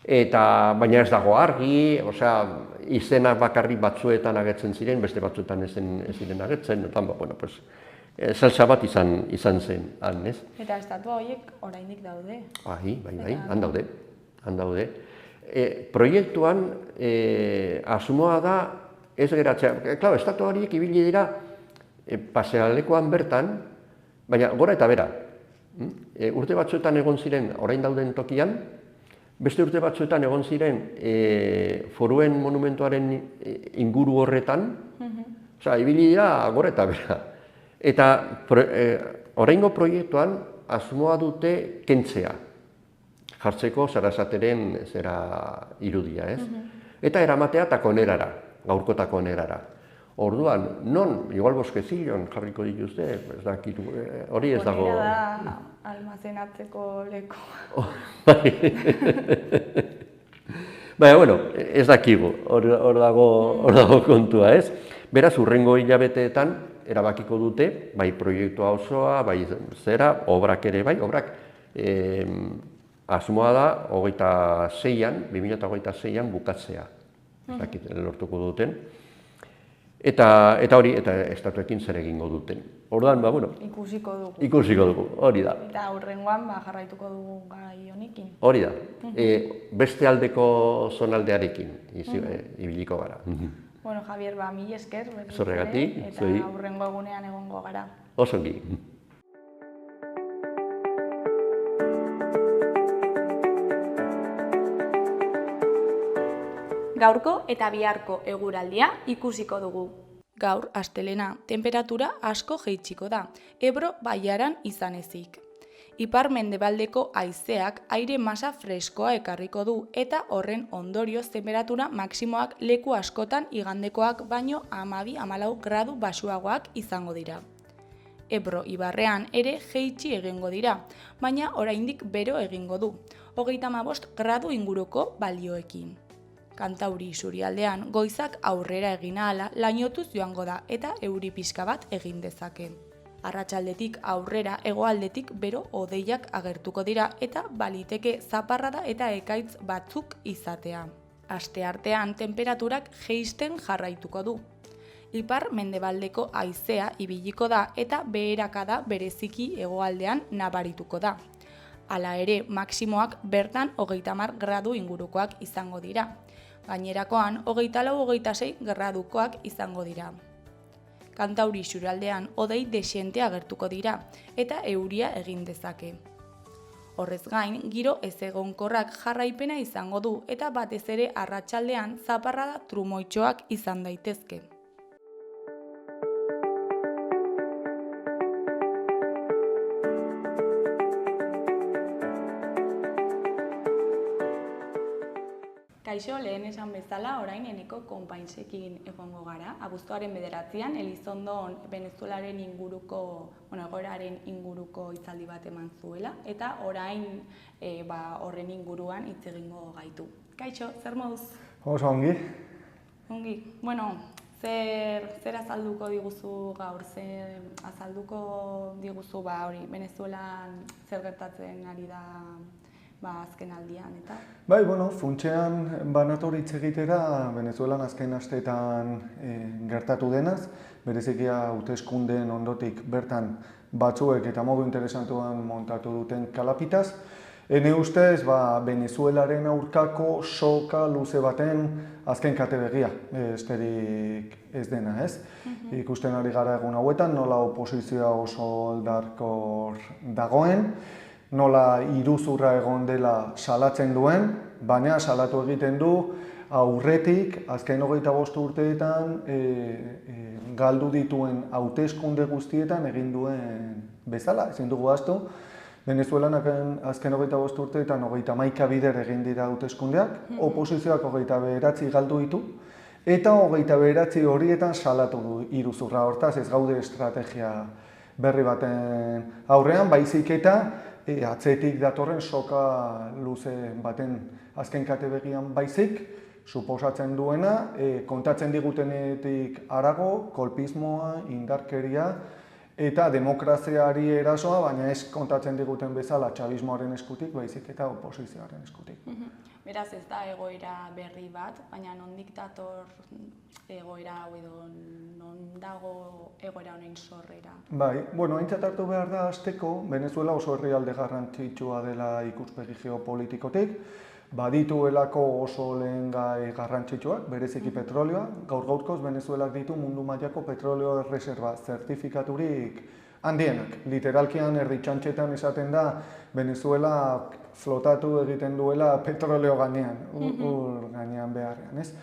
[SPEAKER 2] baina ez dago argi, izenak bakarrik batzuetan agertzen ziren, beste batzuetan ez ziren agertzen, zeltsa bat izan zen, han, ez?
[SPEAKER 1] Eta estatua horiek oraindik daude.
[SPEAKER 2] Bai, han daude. Proiektuan, asmoa da, ez geratzea, estatua horiek ibili dira pasealekuan bertan, baina gora eta bera. Urte batzuetan egon ziren orain dauden tokian, beste urte batzuetan egon ziren foruen monumentuaren inguru horretan, ibili dira gora eta bera. Eta oraingo proiektuan asmoa dute kentzea, jartzeko Sarasateren irudia, ez? Eta eramatea takonerara, gaurko takonerara. Orduan, non, igual Bosquecillon jarriko dituzte, ez dakit, hori ez dago...
[SPEAKER 1] Konera da almazenatzeko leku.
[SPEAKER 2] Baina, ez dakigu, hor dago kontua, ez? Beraz, hurrengo hilabeteetan erabakiko dute, bai proiektua osoa, bai obrak ere bai, obrak asmoa da 2026an bukatzea, ez dakit, lortuko duten. Eta hori, eta estatuekin zer egingo duten. Orduan,
[SPEAKER 1] Ikusiko dugu.
[SPEAKER 2] Ikusiko dugu, hori da.
[SPEAKER 1] Eta hurrengoan jarraituko dugu gai honekin.
[SPEAKER 2] Hori da. Beste aldeko zonaldearekin ibiliko gara.
[SPEAKER 1] Bueno, Javier, mil esker.
[SPEAKER 2] Zorregatik,
[SPEAKER 1] eta hurrengo egunean egongo gara.
[SPEAKER 2] Osongi.
[SPEAKER 1] Gaurko eta biharko eguraldia ikusiko dugu. Gaur, astelena, temperatura asko jaitsiko da, Ebro bailaran izan ezik. Ipar-mendebaldeko haizeak aire masa freskoa ekarriko du eta horren ondorioz temperatura maksimoak leku askotan igandekoak baino 12-14 gradu baxuagoak izango dira. Ebro ibarrean ere jaitsi egingo dira, baina oraindik bero egingo du, 35 gradu inguruko balioekin. Kantauri isurialdean goizak aurrera egin ahala lainotuz joango da eta euri pixka bat egin dezake. Arratsaldetik aurrera hegoaldetik bero hodeiak agertuko dira eta baliteke zaparrada eta ekaitz batzuk izatea. Asteartean tenperaturak jaisten jarraituko du. Ipar-mendebaldeko haizea ibiliko da eta beherakada bereziki hegoaldean nabarituko da. Hala ere, maksimoak bertan 30 gradu ingurukoak izango dira. Gainerakoan, 24-26 gradukoak izango dira. Kantauri isurialdean hodei dexente agertuko dira eta euria egin dezake. Horrez gain, giro ezegonkorrak jarraipena izango du eta batez ere arratsaldean zaparrada trumoitxoak izan daitezke. Kaixo, lehen esan bezala, orain eneko konpaintsekin egongo gara. Abuztuaren 9an, Elizondon Venezuelaren inguruko, egoeraren inguruko hitzaldi bat eman zuela, eta orain horren inguruan hitz egingo gaitu. Kaixo, zer moduz?
[SPEAKER 3] Oso ongi.
[SPEAKER 1] Ongi. Bueno, zer azalduko diguzu gaur, zer azalduko diguzu hori Venezuelan zer gertatzen ari da azken aldian, eta?
[SPEAKER 3] Bai, funtsean banator hitz egitera Venezuelan azken asteetan gertatu denaz, bereziki hauteskundeen ondotik bertan batzuek eta modu interesantuan montatu duten kalapitaz. Ene ustez, Venezuelaren aurkako soka luze baten azken kate begia, besterik ez dena, ez? Ikusten ari gara egun hauetan, nola oposizioa oso oldarkor dagoen, nola iruzurra egon dela salatzen duen, baina salatu egiten du aurretik, azken 25 urteetan galdu dituen hauteskunde guztietan egin duen bezala, ezin dugu ahaztu. Venezuelan azken 25 urteetan 31 bider egin dira hauteskundeak, oposizioak 29 galdu ditu, eta 29 horietan salatu du iruzurra. Hortaz ez gaude estrategia berri baten aurrean, baizik eta atzetik datorren soka luze baten azken kate begian baizik, suposatzen duena, kontatzen digutenetik harago, kolpismoa, indarkeria eta demokraziari erasoa, baina ez kontatzen diguten bezala txabismoaren eskutik, baizik eta oposizioaren eskutik.
[SPEAKER 1] Beraz ez da egoera berri bat, baina nondik dator egoera hau edo non dago egoera honen sorrera?
[SPEAKER 3] Bai, aintzat hartu behar da hasteko, Venezuela oso herrialde garrantzitsua dela ikuspegi geopolitikotik, badituelako oso lehengai garrantzitsuak, bereziki petrolioa. Gaur-gaurkoz Venezuelak ditu mundu mailako petrolio erreserba zertifikaturik handienak. Literalkian erditxantxetan esaten da Venezuela flotatu egiten duela petrolio gainean, ur gainean beharrean, ez?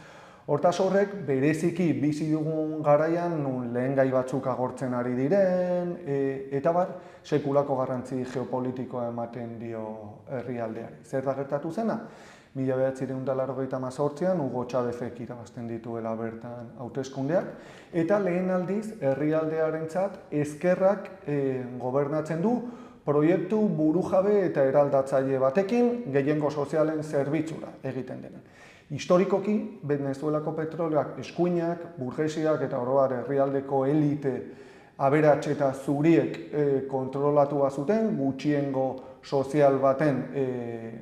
[SPEAKER 3] Hortaz horrek, bereziki bizi dugun garaian, nun lehengai batzuk agortzen ari diren, eta sekulako garrantzi geopolitikoa ematen dio herrialdeari. Zer da gertatu zena? 1998an Hugo Chávezek irabazten dituela bertan hauteskundeak, eta lehen aldiz herrialdearentzat ezkerrak gobernatzen du proiektu burujabe eta eraldatzaile batekin gehiengo sozialen zerbitzura egiten dena. Historikoki, Venezuelako petrolioak eskuinak, burgesiak eta oro har herrialdeko elite aberats eta zuriek kontrolatua zuten, gutxiengo sozial baten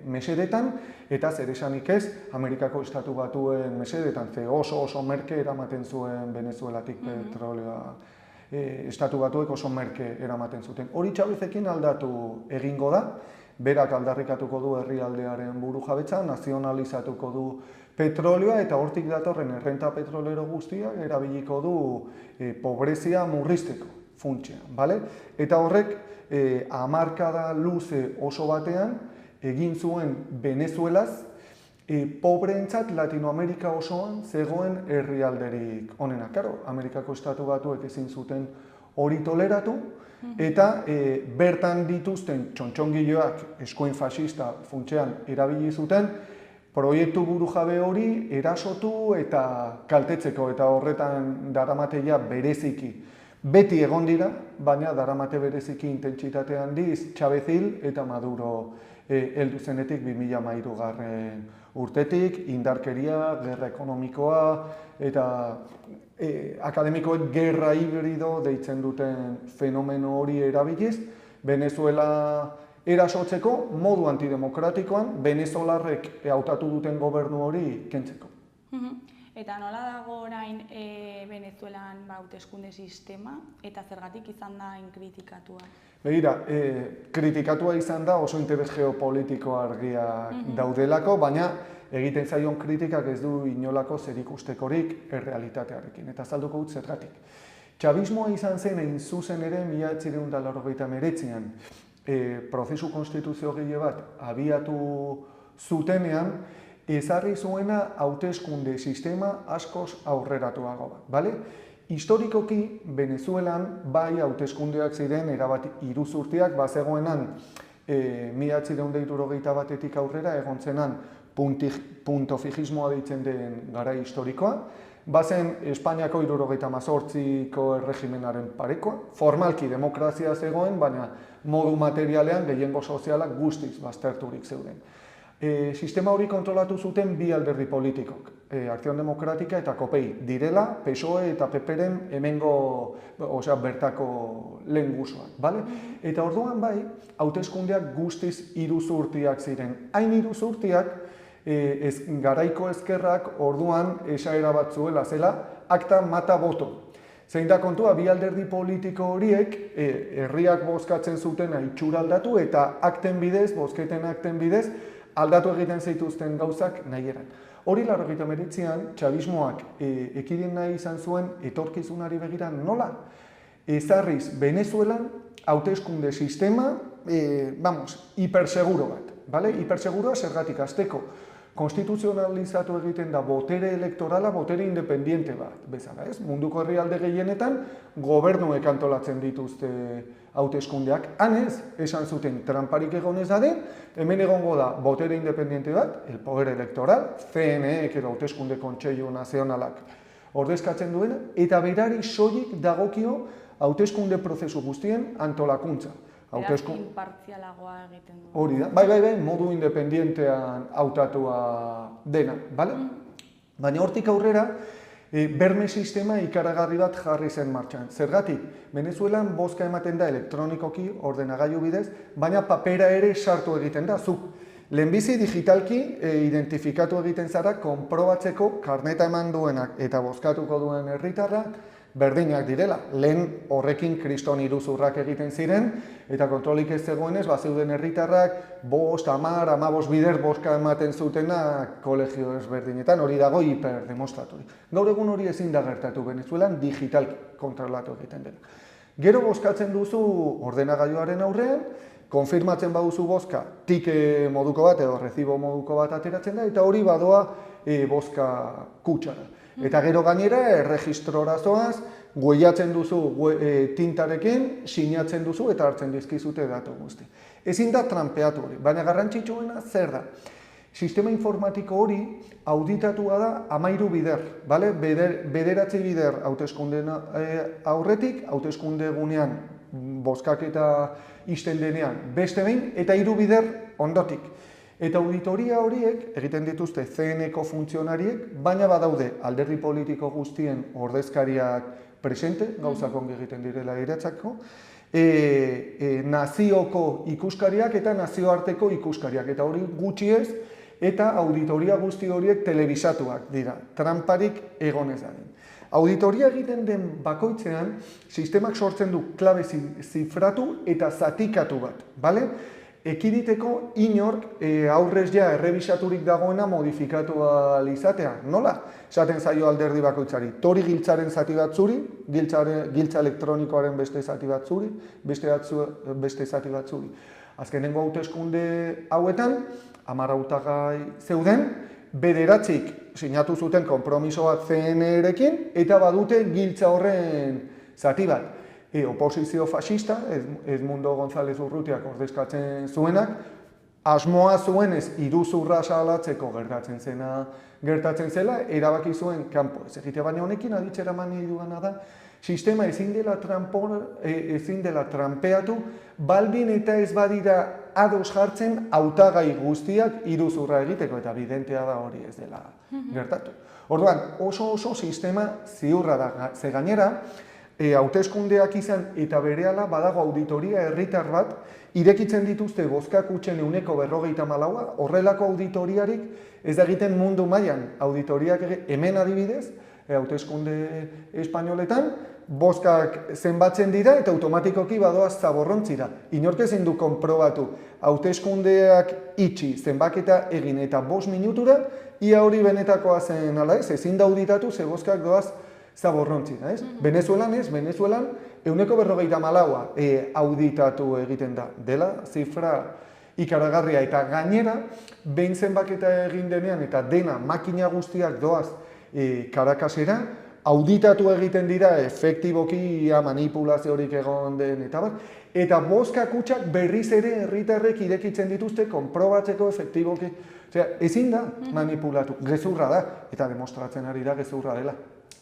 [SPEAKER 3] mesedetan, eta zer esanik ez, Amerikako Estatu Batuen mesedetan, ze oso merke eramaten zuen Venezuelatik petrolioa. Estatu Batuek oso merke eramaten zuten. Hori Chavezekin aldatu egingo da, berak aldarrikatuko du herrialdearen burujabetza, nazionalizatuko du petrolioa eta hortik datorren errenta petrolero guztiak erabiliko du pobrezia murrizteko funtsean, bale? Eta horrek hamarkada luze oso batean egin zuen Venezuelaz pobreentzat Latinoamerika osoan zegoen herrialderik onena. Karo, Amerikako Estatu Batuek ezin zuten hori toleratu, eta bertan dituzten txontxongiloak eskuin fascista funtsean erabili zuten, proiektu burujabe hori erasotu eta kaltetzeko, eta horretan daramateia bereziki. Beti egon dira, baina daramate bereziki intentsitate handiz Chavezil eta Maduro heldu zenetik 2013 urtetik, indarkeria, gerra ekonomikoa eta akademikoek gerra hibrido deitzen duten fenomeno hori erabiliz, Venezuela erasotzeko modu antidemokratikoan venezolarrek hautatu duten gobernu hori kentzeko.
[SPEAKER 1] Eta nola dago orain Venezuelan hauteskunde sistema eta zergatik izan da kritikatuak?
[SPEAKER 3] Begira, kritikatua izan da oso interes geopolitiko argiak daudelako, baina egiten zaion kritikak ez du inolako zerikustekorik errealitatearekin, eta azalduko dut zergatik. Chavismoa izan zen egin zuzen ere 1989an prozesu konstituziogile bat abiatu zutenean, ezarri zuena hauteskunde sistema askoz aurreratuago bat, bale? Historikoki, Venezuelan bai hauteskundeak ziren erabat iruzurtiak, bazegoenan 1971etik aurrera egon zenan puntofijismoa deitzen den garai historikoa, bazen Espainiako 1978ko erregimenaren parekoa, formalki demokrazia zegoen, baina modu materialean gehiengo sozialak guztiz bazterturik zeuden. Sistema hori kontrolatu zuten bi alderdi politikok, Acción Democrática eta COPEI, direla PSOE eta PPren hemengo, bertako lehen guzoak, bale? Eta orduan bai, hauteskundeak guztiz iruzurtiak ziren. Hain iruzurtiak, garaiko ezkerrak orduan esaera bat zuela zela, akta mata boto. Zein da kontua, bi alderdi politiko horiek herriak bozkatzen zuten itxura aldatu eta bozketen akten bidez, aldatu egiten zituzten gauzak nahi eran. Hori 1989an, Chavismoak ekidin nahi izan zuen etorkizunari begira nola? Ezarriz Venezuelan hauteskunde sistema, hiperseguro bat. Bale? Hiperseguroa zergatik hasteko. Konstituzionalizatu egiten da botere elektorala, botere independiente bat, bezala, ez? Munduko herrialde gehienetan gobernuek antolatzen dituzte hauteskundeak. Han ez, esan zuten tranparik egon ez dadin, hemen egongo da botere independiente bat, el poder electoral, CNE, edo hauteskunde kontseilu nazionalak ordezkatzen duena, eta berari soilik dagokio hauteskunde prozesu guztien antolakuntza.
[SPEAKER 1] Beraz, inpartzialagoa egiten du.
[SPEAKER 3] Hori da, bai, modu independientean hautatua dena, bale? Baina hortik aurrera, berme sistema ikaragarri bat jarri zen martxan. Zergatik, Venezuelan bozka ematen da elektronikoki ordenagailu bidez, baina papera ere sartu egiten da, zuk. Lehenbizi digitalki identifikatu egiten zara konprobatzeko karneta eman duenak eta bozkatuko duen herritarra berdinak direla. Lehen horrekin kriston iruzurrak egiten ziren eta kontrolik ez zegoenez, zeuden herritarrak 5, 10, 15 bider bozka ematen zutenak kolegio ezberdinetan, hori dago hiperdemostraturik. Gaur egun hori ezin da gertatu Venezuelan digital kontrolatu egiten dela. Gero bozkatzen duzu ordenagailuaren aurrean, konfirmatzen baduzu bozka, tike moduko bat edo recibo moduko bat ateratzen da, eta hori badoa bozka kutsara. Eta gero gainera, erregistrora zoaz, gueiatzen duzu tintarekin, sinatzen duzu eta hartzen dizkizute datu guzti. Ezin da trampeatu hori, baina garrantzitsuena zer da? Sistema informatiko hori auditatua da 13 bider, bale? Bederatzi bider hauteskunde aurretik, hauteskunde egunean bozkaketa isten denean beste behin, eta 3 bider ondotik. Eta auditoria horiek egiten dituzte CNeko funtzionariek, baina badaude alderdi politiko guztien ordezkariak presente, gauzak ongi egiten direla iratzako, nazioko ikuskariak eta nazioarteko ikuskariak, eta hori gutxiez, eta auditoria guzti horiek telebisatuak dira, tranparik egonez dadin. Auditoria egiten den bakoitzean, sistemak sortzen du klabe zifratu eta zatikatu bat, bale? Ekiditeko inork aurrez ja errebisaturik dagoena modifikatu ahal izatea. Nola? Esaten zaio alderdi bakoitzari. Tori giltzaren zati bat zuri, giltza elektronikoaren beste zati bat zuri, beste zati bat zuri. Azkenengo hauteskunde hauetan, 10 hautagai zeuden, 9 sinatu zuten konpromiso bat CNR-ekin eta badute giltza horren zati bat. Oposizio fascista, Edmundo González Urrutiak ordezkatzen zuenak, asmoa zuenez iruzurra salatzeko gertatzen zela, erabaki zuen kanpo ez egite, baina honekin aditzera mani dugana da, sistema ezin dela trampeatu, baldin eta ez badira ados jartzen hautagai guztiak iruzurra egiteko, eta evidentea da hori ez dela gertatu. Orduan, oso sistema ziurra da, ze gainera, hauteskundeak izan eta berehala badago auditoria herritar bat, irekitzen dituzte bozkak hutsen 94%, horrelako auditoriarik ez da egiten mundu mailan. Auditoriak hemen adibidez, hauteskunde espainoletan, bozkak zenbatzen dira eta automatikoki badoaz zaborrontzira. Inork ezin du konprobatu hauteskundeak itxi zenbaketa egin eta 5 minutura, ia hori benetakoa zen ala ez, ezin da auditatu ze bozkak doaz zaborrontzira, ez? Venezuelan 94% auditatu egiten da. Dela, zifra ikaragarria eta gainera, behin zenbaketa egin denean eta dena makina guztiak doaz Caracasera, auditatu egiten dira efektiboki manipulaziorik egon den eta bat, eta bozka kutxak berriz ere herritarrek irekitzen dituzte konprobatzeko efektiboki. Osea, ezin da manipulatu, gezurra da, eta demostratzen ari da gezurra dela.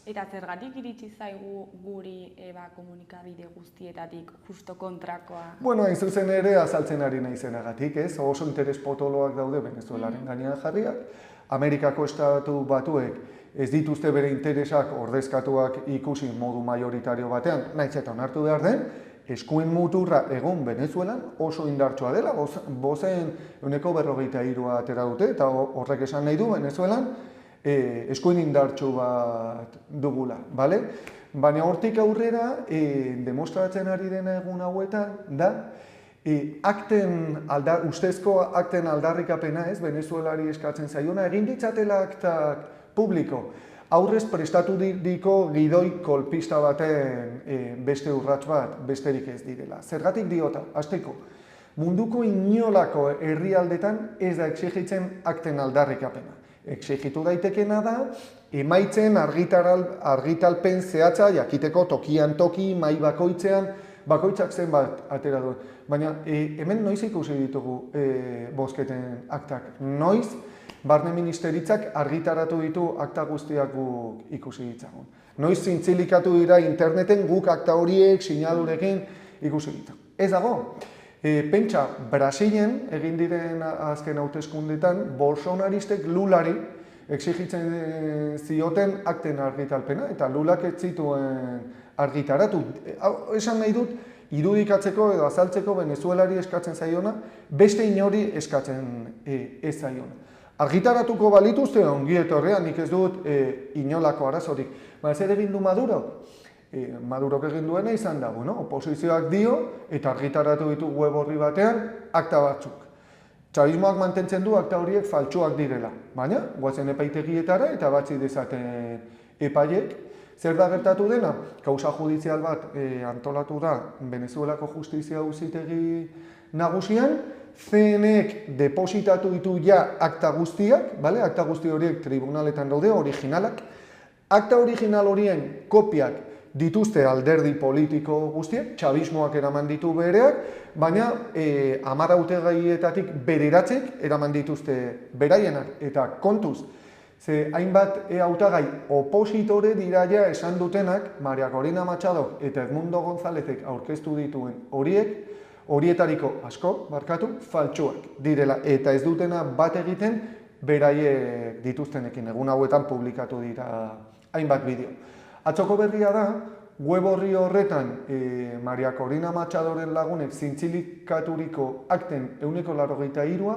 [SPEAKER 1] Eta zergatik iritsi zaigu guri komunikabide guztietatik justo kontrakoa?
[SPEAKER 3] Bueno, hain zuzen ere azaltzen ari naizenagatik, ez? Oso interes potoloak daude Venezuelaren gainean jarriak. Amerikako estatu batuek ez dituzte bere interesak ordezkatuak ikusi modu majoritario batean, nahiz eta onartu behar den, eskuin muturra egun Venezuelan oso indartsua dela, bozen 43% atera dute, eta horrek esan nahi du Venezuelan, eskuin indartsu bat dugula, bale? Baina hortik aurrera, demostratzen ari dena egun hauetan da, ustezko akten aldarrikapena ez, Venezuelari eskatzen zaiona, egin ditzatela aktak publiko, aurrez prestatu diko gidoi kolpista baten beste urrats bat, besterik ez direla. Zergatik diota, hasteko, munduko inolako herrialdetan ez da exigitzen akten aldarrikapena. Exigitu daitekena da, emaitzen argitalpen zehatza jakiteko tokian toki, mai bakoitzean, bakoitzak zenbat atera duen. Baina hemen noiz ikusi ditugu bozketen aktak. Noiz, Barne Ministeritzak argitaratu ditu akta guztiak guk ikusi ditzagun. Noiz zintzilikatu dira interneten guk akta horiek, sinadurekin ikusi ditzagun. Ez dago. Pentsa, Brasilen egin diren azken hauteskundetan, bolsonaristek Lulari exigitzen zioten akten argitalpena, eta Lulak ez zituen argitaratu. Esan nahi dut, irudikatzeko edo azaltzeko Venezuelari eskatzen zaiona, beste inori eskatzen ez zaiona. Argitaratuko balituzte ongi etorrean, nik ez dut inolako arazorik. Baina zer egin du Maduro? Madurok egin duena izan da, oposizioak dio eta argitaratu ditu web horri batean akta batzuk. Txavismoak mantentzen du akta horiek faltsuak direla, baina goazen epaitegietara eta batzi dezaten epaiek. Zer da gertatu dena? Kausa judizial bat antolatu da Venezuelako justizia auzitegi nagusian, CNEk depositatu ditu ja akta guztiak, akta guzti horiek tribunaletan daude, originalak. Akta original horien kopiak dituzte alderdi politiko guztiek, txabismoak eraman ditu bereak, baina 10 hautagaietatik 9 eraman dituzte beraienak, eta kontuz, ze hainbat hautagai opositore dira ja esan dutenak, Maria Corina Machado eta Edmundo Gonzálezek aurkeztu dituen horietariko asko, faltsuak direla, eta ez dutena bat egiten beraiek dituztenekin, egun hauetan publikatu dira hainbat bideo. Atzoko berria da, web orri horretan Maria Corina Machadoren lagunek zintzilikaturiko akten 93%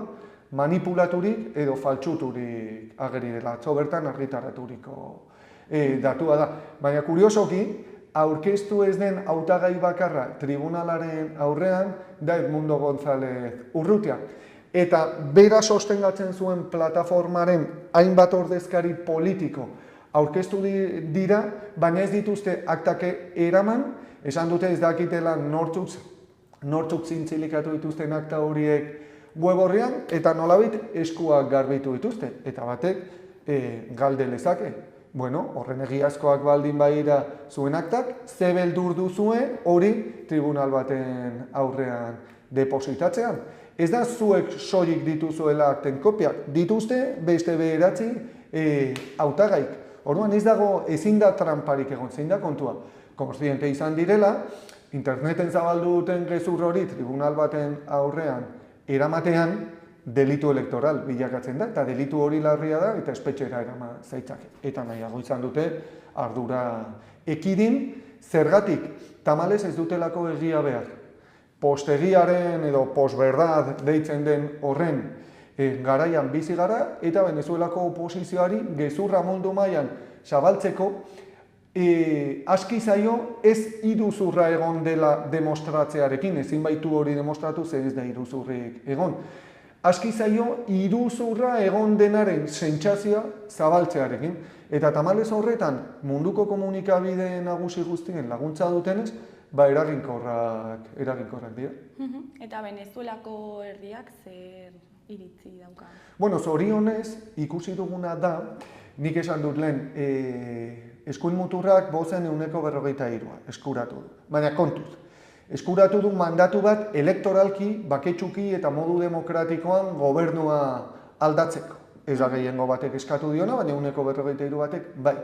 [SPEAKER 3] manipulaturik edo faltsuturik ageri dela. Atzo bertan argitaraturiko datua da. Baina kuriosoki, aurkeztu ez den hautagai bakarra tribunalaren aurrean da Edmundo González Urrutia. Eta bera sostengatzen zuen plataformaren hainbat ordezkari politiko aurkeztu dira, baina ez dituzte aktake eraman, esan dute ez dakitela nortzuk zintzilikatu dituzten akta horiek web horrean, eta nolabait eskuak garbitu dituzte, eta batek galde lezake. Bueno, horren egiazkoak baldin badira zuen aktak, ze beldur duzue hori tribunal baten aurrean depositatzean. Ez da zuek soilik dituzuela akten kopiak, dituzte beste bederatzi hautagaik. Orduan ez dago ezin da tranparik egon, zein da kontua. Kontziente izan direla, interneten zabaldu duten gezur hori tribunal baten aurrean eramatean delitu elektoral bilakatzen da, eta delitu hori larria da, eta espetxera erama zaitzake. Eta nahiago izan dute ardura ekidin, zergatik tamalez ez dutelako egia behar. Postegiaren edo posverdad deitzen den horren garaian bizi gara, eta Venezuelako oposizioari gezurra mundu mailan zabaltzeko aski zaio ez iruzurra egon dela demostratzearekin, ezin baitu hori demostratu ze ez da iruzurrik egon. Aski zaio iruzurra egon denaren sentsazioa zabaltzearekin. Eta tamalez horretan munduko komunikabide nagusi guztien laguntza dutenez, eraginkorrak dira.
[SPEAKER 1] Eta Venezuelako herriak zer iritzi dauka?
[SPEAKER 3] Bueno, zorionez ikusi duguna da, nik esan dut lehen, eskuin muturrak bozen 43% eskuratu du. Baina kontuz, eskuratu du mandatu bat elektoralki, baketsuki eta modu demokratikoan gobernua aldatzeko. Ez da gehiengo batek eskatu diona, baina 43% batek bai.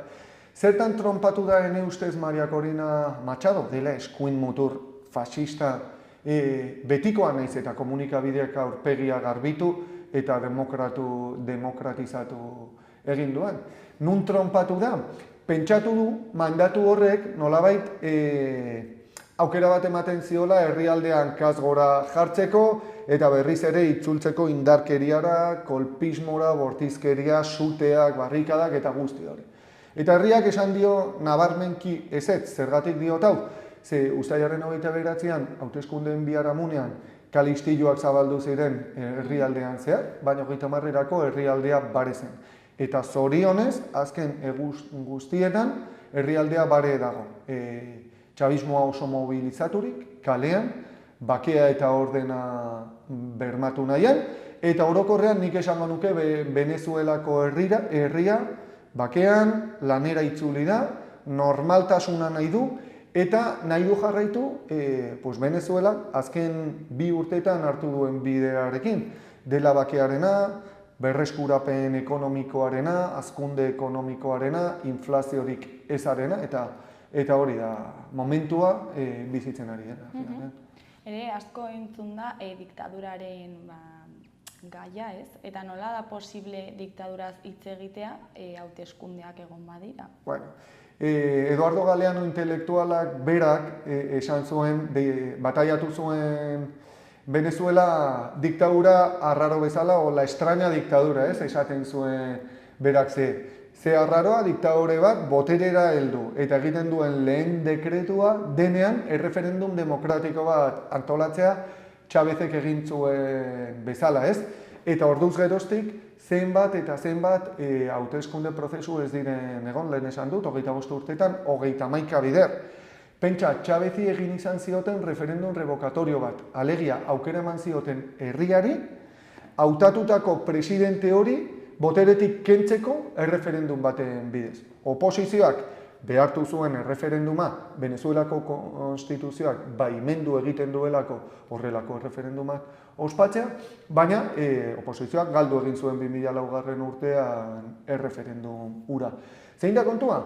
[SPEAKER 3] Zertan tronpatu da ene ustez Maria Corina Machado, dela eskuin mutur fascista betikoa naiz eta komunikabideak aurpegia garbitu eta demokratizatu egin duan. Nun tronpatu da? Pentsatu du mandatu horrek nolabait aukera bat ematen ziola herrialdean kasgora jartzeko eta berriz ere itzultzeko indarkeriara, kolpismora, bortizkeria, suteak, barrikadak eta guzti hori. Eta herriak esan dio nabarmenki ezetz, zergatik diot hau, ze uztailaren 29an hauteskundeen biharamunean kalistilloak zabaldu ziren herrialdean zehar, baina 30erako herrialdea bare zen. Eta zorionez, azken guztietan herrialdea bare dago. Txabismoa oso mobilizaturik, kalean, bakea eta ordena bermatu nahian, eta orokorrean nik esango nuke Venezuelako herria bakean, lanera itzuli da, normaltasuna nahi du, eta nahi du jarraitu Venezuela azken 2 urteetan hartu duen bidearekin. Dela bakearena, berreskurapen ekonomikoarena, hazkunde ekonomikoarena, inflaziorik ezarena, eta hori da momentua bizitzen ari dena.
[SPEAKER 1] Ere, asko entzun da diktaduraren gaia, ez? Eta nola da posible diktaduraz hitz egitea hauteskundeak egon badira?
[SPEAKER 3] Bueno, Eduardo Galeano intelektualak berak esan zuen, bataiatu zuen Venezuela diktadura arraro bezala, o la extraña dictadura, ez? Esaten zuen berak ze arraroa diktadore bat boterera heldu eta egiten duen lehen dekretua denean erreferendum demokratiko bat antolatzea Chávezek egin zuen bezala, ez? Eta orduz geroztik, zenbat eta zenbat hauteskunde prozesu ez diren egon, lehen esan dut, 25 urteetan, 31 bider. Pentsa, Chávezi egin izan zioten referendum revokatorio bat, alegia aukera eman zioten herriari, hautatutako presidente hori boteretik kentzeko erreferendum baten bidez. Oposizioak behartu zuen erreferenduma, Venezuelako konstituzioak baimendu egiten duelako horrelako erreferendumak ospatzea, baina oposizioak galdu egin zuen 2004 urtean erreferendum hura. Zein da kontua?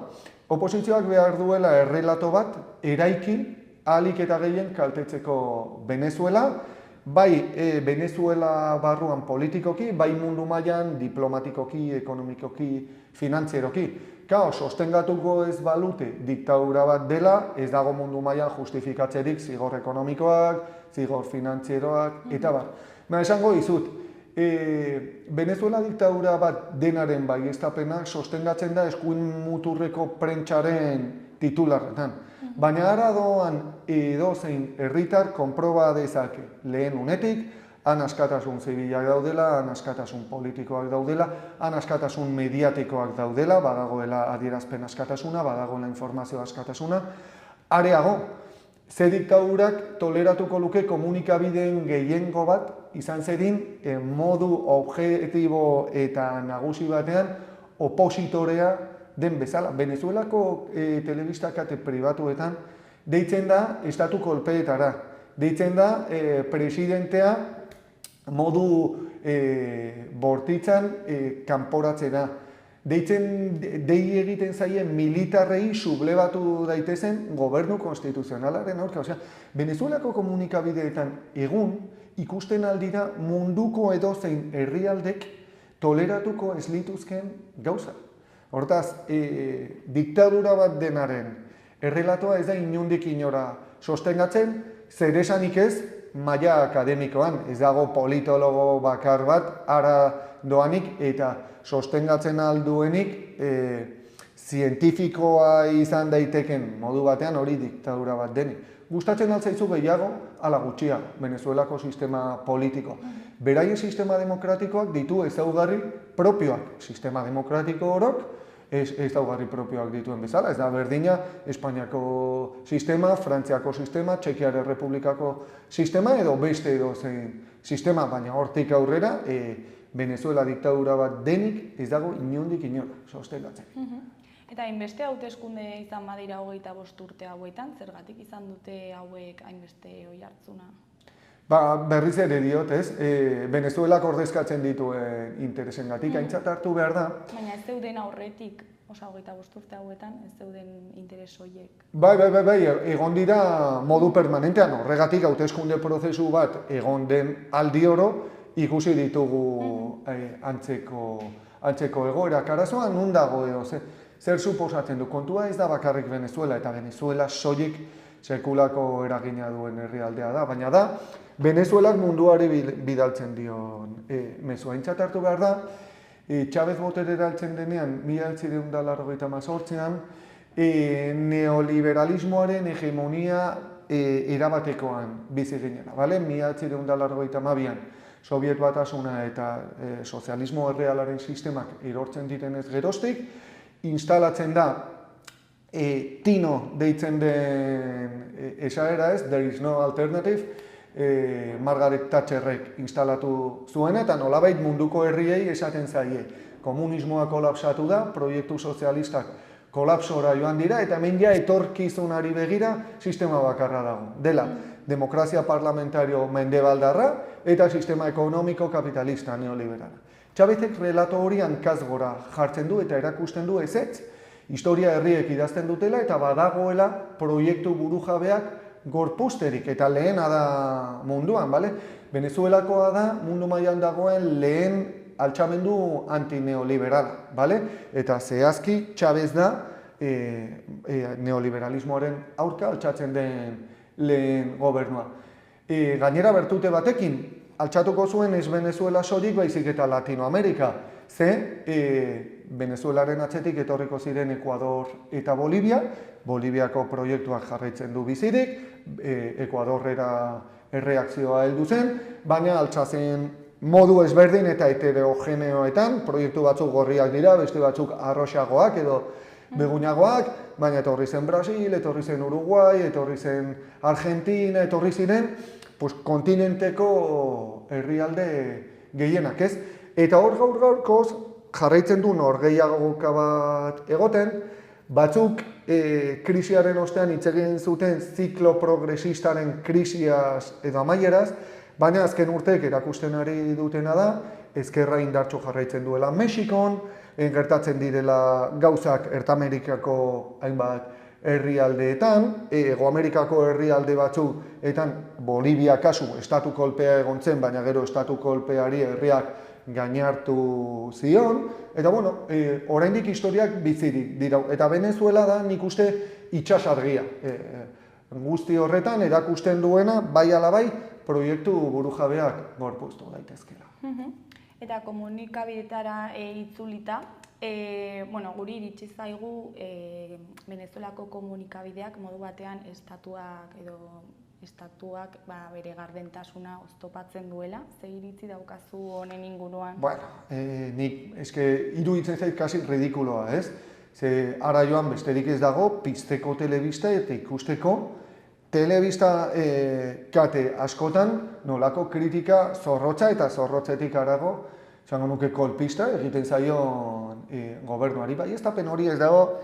[SPEAKER 3] Oposizioak behar duela errelato bat eraiki ahalik eta gehien kaltetzeko Venezuela, bai Venezuela barruan politikoki, bai mundu mailan diplomatikoki, ekonomikoki, finantzieroki. Kao, sostengatuko ez balute diktadura bat dela, ez dago mundu mailan justifikatzerik zigor ekonomikoak, zigor finantzieroak, eta bat. Esango dizut, Venezuela diktadura bat denaren baieztapena sostengatzen da eskuin muturreko prentsaren titularretan. Baina ara doan edozein herritar konproba dezake lehen unetik, han askatasun zibilak daudela, han askatasun politikoak daudela, han askatasun mediatikoak daudela, badagoela adierazpen askatasuna, badagoela informazio askatasuna. Areago, ze diktadurak toleratuko luke komunikabideen gehiengo bat izan zedin modu objektibo eta nagusi batean opositorea den bezala. Venezuelako telebista kate pribatuetan deitzen da estatu kolpeetara, deitzen da presidentea modu bortitzan kanporatzera, dei egiten zaien militarrei sublebatu daitezen gobernu konstituzionalaren aurka. Osea, Venezuelako komunikabideetan egun ikusten aldira munduko edozein herrialdek toleratuko ez lituzken gauza. Hortaz, diktadura bat denaren errelatoa ez da inondik inora sostengatzen, zer esanik ez, maila akademikoan, ez dago politologo bakar bat, ara doanik eta sostengatzen alduenik zientifikoa izan daiteken modu batean hori diktadura bat denik. Gustatzen altzaizu gehiago, ala gutxia, Venezuelako sistema politiko. Beraien sistema demokratikoak ditu ezaugarri propioak. Sistema demokratiko orok ezaugarri propioak dituen bezala. Ez da berdina Espainiako sistema, Frantziako sistema, Txekiar Errepublikako sistema edo beste edozein sistema, baina hortik aurrera Venezuela diktadura bat denik ez dago inondik inora sostengatzen.
[SPEAKER 1] Eta hainbeste hauteskunde izan badira 25 urte hauetan, zergatik izan dute hauek hainbeste oihartzuna?
[SPEAKER 3] Berriz ere diot, ez? Venezuelak ordezkatzen dituen interesengatik aintzat hartu behar da.
[SPEAKER 1] Baina ez zeuden aurretik, 25 urte hauetan, ez zeuden interes horiek.
[SPEAKER 3] Bai, egon dira modu permanentean, horregatik hauteskunde prozesu bat egon den aldi oro ikusi ditugu antzeko egoerak. Arazoa nun dago edo, zer suposatzen du? Kontua ez da bakarrik Venezuela, eta Venezuela soilik sekulako eragina duen herrialdea da, baina da Venezuelak munduari bidaltzen dion mezua. Aintzat hartu behar da, Chavez boterera heltzen denean, 1998an, neoliberalismoaren hegemonia erabatekoan bizi ginela, bale? 1992an Sobiet Batasuna eta sozialismo errealaren sistemak erortzen ditenez geroztik, instalatzen da Tino deitzen den esaera ez, there is no alternative, Margaret Thatcherrek instalatu zuen eta nolabait munduko herriei esaten zaie. Komunismoa kolapsatu da, proiektu sozialistak kolapsora joan dira eta hemen ja etorkizunari begira sistema bakarra dago. Dela, demokrazia parlamentario mendebaldarra eta sistema ekonomiko kapitalista neoliberala. Chavezek relato hori hankaz gora jartzen du eta erakusten du ezetz, historia herriek idazten dutela eta badagoela proiektu burujabeak gorpuzterik eta lehena da munduan, bale? Venezuelakoa da mundu mailan dagoen lehen altxamendu antineoliberala, bale? Eta zehazki Chavez da neoliberalismoaren aurka altxatzen den lehen gobernua. Gainera bertute batekin, altxatuko zuen ez Venezuela soilik baizik eta Latinoamerika, Venezuelaren atzetik etorriko ziren Ekuador eta Bolivia, Boliviako proiektuak jarraitzen du bizirik, Ekuadorrera erreakzioa heldu zen, baina altxatzen modu ezberdin eta heterogeneoetan, proiektu batzuk gorriak dira, beste batzuk arroxagoak edo beguinagoak, baina etorri zen Brasil, etorri zen Uruguai, etorri zen Argentina, etorri ziren, kontinenteko herrialde gehienak, ez? Eta hor gaur-gaurkoz jarraitzen du norgehiagoka bat egoten, batzuk krisiaren ostean hitz egin zuten ziklo progresistaren krisiaz edo amaieraz, baina azken urteek erakusten ari dutena da, ezkerra indartsu jarraitzen duela Mexikon, gertatzen direla gauzak Ertamerikako hainbat herrialdeetan, Hego Amerikako herrialde batzuetan, Bolivia kasu, estatu kolpea egon zen, baina gero estatu kolpeari herriak gainartu zion, eta bueno, oraindik historiak bizirik dira, eta Venezuela da nik uste itsasargia. Guzti horretan erakusten duena, bai ala bai, proiektu burujabeak gorpuztu daitezkela.
[SPEAKER 1] Eta komunikabideetara itzulita, guri iritsi zaigu Venezuelako komunikabideak modu batean estatuak bere gardentasuna oztopatzen duela. Ze iritzi daukazu honen inguruan?
[SPEAKER 3] Bueno, nik iruditzen zait kasi ridikuloa, ez? Ze ara joan besterik ez dago, pizteko telebista eta ikusteko telebista kate askotan nolako kritika zorrotza eta zorrotzetik harago, esango nuke kolpista egiten zaion gobernuari. Baieztapen hori ez dago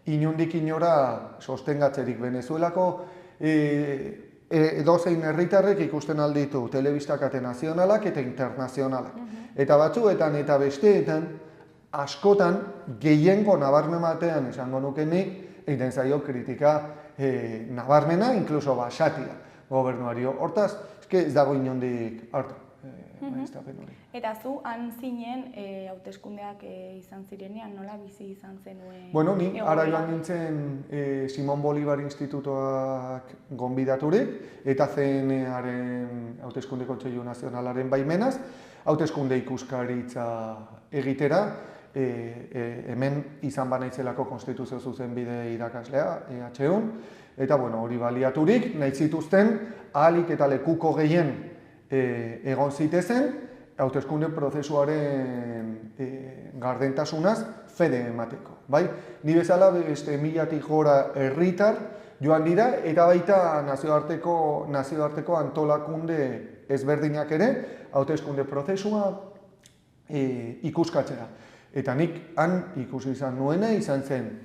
[SPEAKER 3] inondik inora sostengatzerik. Venezuelako edozein herritarrek ikusten alditu telebista kate nazionalak eta internazionalak. Eta batzuetan eta besteetan askotan gehiengo nabarmen batean esango nuke nik egiten zaio kritika nabarmena, inkluso basatia gobernuari. Hortaz, ez dago inondik hartu.
[SPEAKER 1] Eta zu han zinen hauteskundeak izan zirenean, nola bizi izan zenuen?
[SPEAKER 3] Bueno, ni ara joan nintzen Simon Bolivar Institutoak gonbidaturik eta CNEaren hauteskunde kontseilu nazionalaren baimenaz, hauteskunde ikuskaritza egitera, hemen izan banaizelako konstituzio zuzenbide irakaslea, EH1, eta hori baliaturik, nahi zituzten ahalik eta lekuko gehien egon zitezen, hauteskunde prozesuaren gardentasunaz fede emateko. Ni bezala beste 1000-tik gora herritar joan dira, eta baita nazioarteko antolakunde ezberdinak ere, hauteskunde prozesua ikuskatzera. Eta nik han ikusi izan nuena izan zen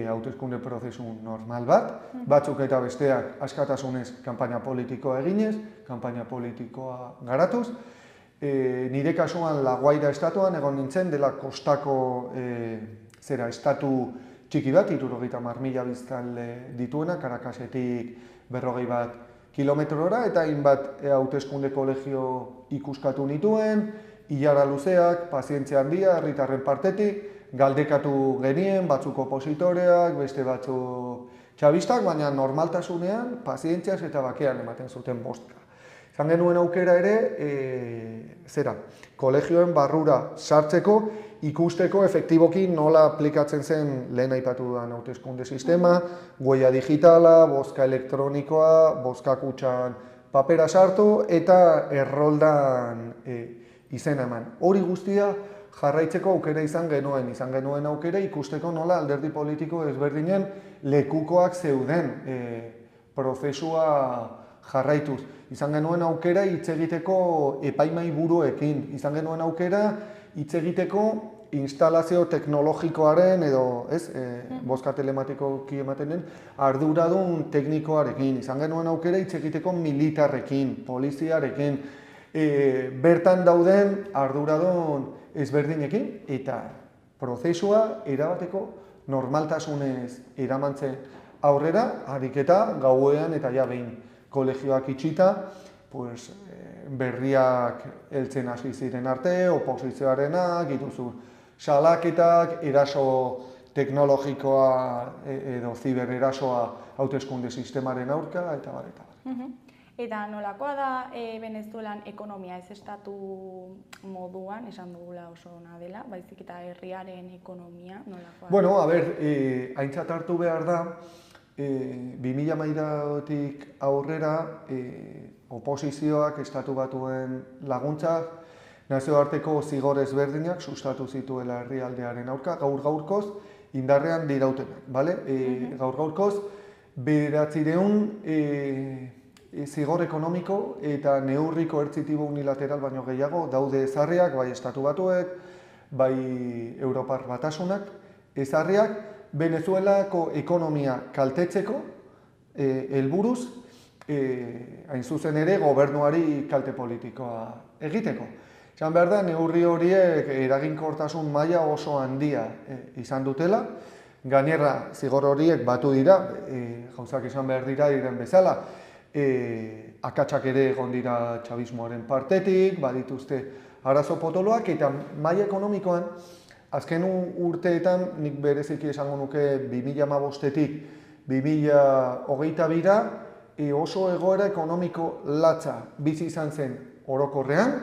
[SPEAKER 3] hauteskunde prozesu normal bat, batzuk eta besteak askatasunez kanpaina politikoa eginez, kanpaina politikoa garatuz. Nire kasuan La Guaira estatuan egon nintzen dela kostako estatu txiki bat, 70.000 biztanle dituena, Caracasetik 41 kilometrora, eta hainbat hauteskunde kolegio ikuskatu nituen, ilara luzeak, pazientzia handia, herritarren partetik, galdekatu genien, batzuk opositoreak, beste batzuk txabistak, baina normaltasunean, pazientziaz eta bakean ematen zuten bozka. Izan genuen aukera ere, kolegioen barrura sartzeko, ikusteko efektiboki nola aplikatzen zen lehen aipatu dudan hauteskunde sistema, huella digitala, bozka elektronikoa, bozka kutxan papera sartu eta erroldan izena eman. Hori guztia jarraitzeko aukera izan genuen aukera ikusteko nola alderdi politiko ezberdinen lekukoak zeuden prozesua jarraituz. Izan genuen aukera hitz egiteko epaimahai buruekin, izan genuen aukera hitz egiteko instalazio teknologikoaren edo bozka telematikoki ematen den arduradun teknikoarekin, izan genuen aukera hitz egiteko militarrekin, poliziarekin, bertan dauden arduradun ezberdinekin, eta prozesua erabateko normaltasunez eramantzen aurrera, ariketa gauean eta behin kolegioak itxita, berriak heltzen hasi ziren arte, oposizioarenak, dituzu salaketak, eraso teknologikoa edo zibererasoa hauteskunde sistemaren aurka, eta bar, eta bar.
[SPEAKER 1] Eta nolakoa da Venezuelan ekonomia, ez estatu moduan, esan dugula oso ona dela, baizik eta herriaren ekonomia nolakoa da?
[SPEAKER 3] Bueno, aintzat hartu behar da, 2013tik aurrera oposizioak estatu batuen laguntzak, nazioarteko zigor ezberdinak sustatu zituela herrialdearen aurka, gaur-gaurkoz indarrean dirautenak, gaur-gaurkoz 900 zigor ekonomiko eta neurri koertzitibo unilateral baino gehiago daude ezarriak, bai estatu batuek, bai Europar Batasunak, ezarriak Venezuelako ekonomia kaltetzeko helburuz, hain zuzen ere gobernuari kalte politikoa egiteko. Esan behar da, neurri horiek eraginkortasun maila oso handia izan dutela, Gainera, zigor horiek batu dira, gauzak esan behar dira diren bezala, akatsak ere egon dira txabismoaren partetik, badituzte arazo potoloak, eta maila ekonomikoan, azken urteetan, nik bereziki esango nuke 2015-etik 2022-ra, oso egoera ekonomiko latza bizi izan zen orokorrean,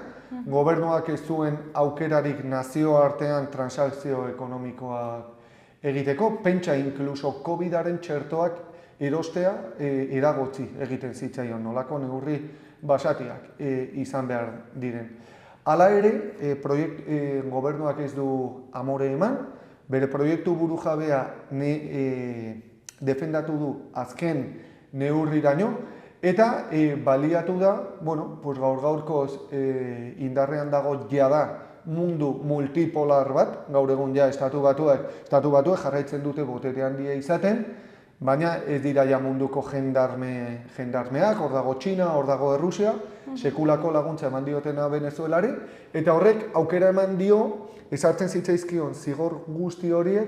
[SPEAKER 3] gobernuak ez zuen aukerarik nazioartean transakzio ekonomikoak egiteko, pentsa inkluso COVID-aren txertoak erostea eragotzi egiten zitzaion, nolako neurri basatiak izan behar diren. Hala ere, gobernuak ez du amore eman, bere proiektu burujabea defendatu du azken neurriraino, eta baliatu da, gaur-gaurkoz indarrean dago jada mundu multipolar bat, gaur egun ja estatu batuek jarraitzen dute botere handia izaten, baina ez dira ja munduko jendarmeak, hor dago Txina, hor dago Errusia, sekulako laguntza eman diotena Venezuelari, eta horrek aukera eman dio, ezartzen zitzaizkion zigor guzti horiek,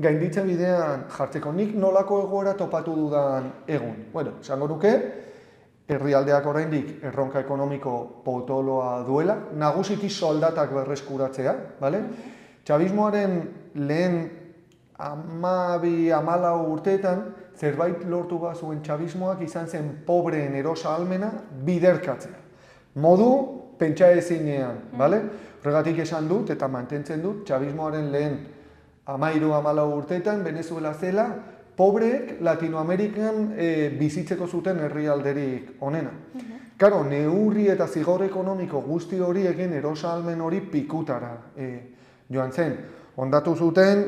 [SPEAKER 3] gainditzen bidean jartzeko. Nik nolako egoera topatu dudan egun. Esango nuke, herrialdeak oraindik erronka ekonomiko potoloa duela, nagusiki soldatak berreskuratzea, txabismoaren lehen 12-14 urteetan, zerbait lortu bazuen txabismoak izan zen pobreen erosahalmena biderkatzea. Modu pentsaezinean, horregatik esan dut eta mantentzen dut, txabismoaren lehen 13-14 urteetan, Venezuela zela, pobreek Latinoamerikan bizitzeko zuten herrialderik onena. Karo, neurri eta zigor ekonomiko guzti horiekin erosahalmen hori pikutara joan zen. Ondatu zuten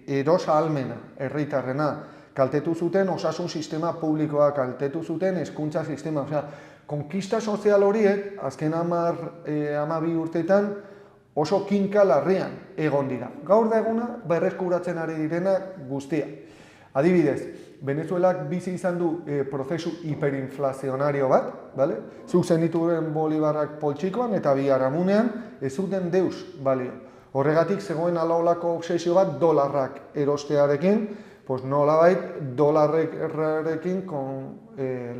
[SPEAKER 3] erosahalmena, herritarrena, kaltetu zuten osasun sistema publikoa, kaltetu zuten hezkuntza sistema. Konkista sozial horiek, azken 12 urteetan, oso kinka larrian egon dira. Gaur da eguna berreskuratzen ari direnak guztia. Adibidez, Venezuelak bizi izan du prozesu hiperinflazionario bat, zuk zenituen bolibarrak poltsikoan eta biharamunean ez zuten deus balio. Horregatik zegoen alaolako obsesio bat dolarrak erostearekin, nolabait dolarrekin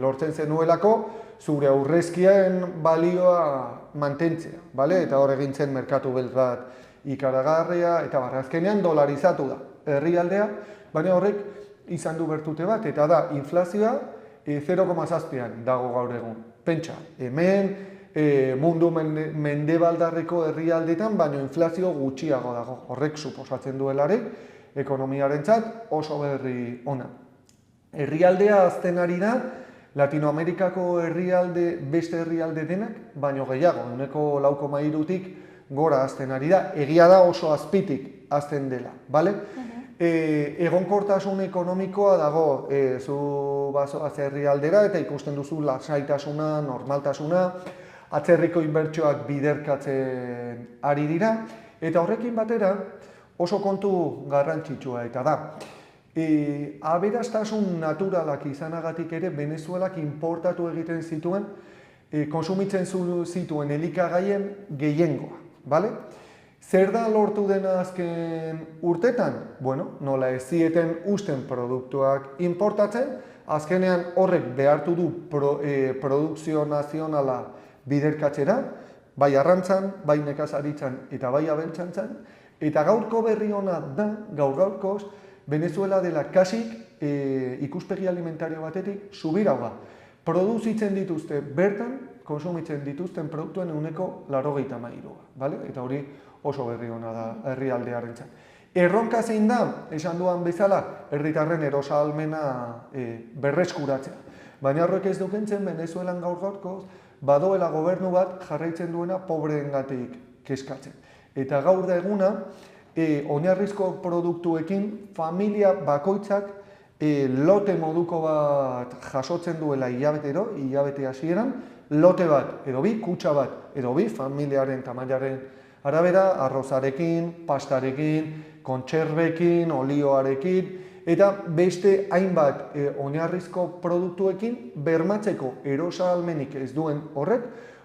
[SPEAKER 3] lortzen zenuelako zure aurrezkien balioa mantentzea, eta hor egin zen merkatu beltz bat ikaragarria, eta azkenean dolarizatu da herrialdea, baina horrek izan du bertute bat, eta da inflazioa 0,7an dago gaur egun. Pentsa, hemen mundu mendebaldarreko herrialdetan, baina inflazio gutxiago dago. Horrek suposatzen duelarik, ekonomiarentzat oso berri ona. Herrialdea azten ari da, Latinoamerikako beste herrialde denak, baino gehiago, 0,3tik gora azten ari da, egia da oso azpitik azten dela, egonkortasun ekonomikoa dago, zu bazoaz herrialdera eta ikusten duzu lasaitasuna, normaltasuna, atzerriko inbertsioak biderkatzen ari dira, eta horrekin batera oso kontu garrantzitsua eta da. Aberastasun naturalak izanagatik ere Venezuelak importatu egiten zituen, konsumitzen zituen elikagaien gehiengoa. Zer da lortu dena azken urtetan? Nola ez zieten usten produktuak importatzen, azkenean horrek behartu du produkzio nazionala biderkatzera, bai arrantzan, bai nekazaritzan eta bai abeltzaintzan, eta gaurko berri ona da, gaur-gaurkoz, Venezuela dela kasik ikuspegi alimentario batetik subiraua. Produzitzen dituzte bertan, konsumitzen dituzten produktuen 83%, eta hori oso berri ona da herrialdearentzat. Erronka zein da, esan duan bezala, herritarren erosahalmena berreskuratzea. Baina horrek ez dukentzen Venezuelan gaur-gaurkoz, badoela gobernu bat jarraitzen duena pobreengatik kezkatzen. Eta gaur da eguna, oinarrizko produktuekin familia bakoitzak lote moduko bat jasotzen duela hilabete hasieran, lote bat edo bi, kutxa bat edo bi, familiaren tamailaren arabera, arrozarekin, pastarekin, kontserbekin, olioarekin, eta beste hainbat oinarrizko produktuekin bermatzeko erosahalmenik ez duen horrek,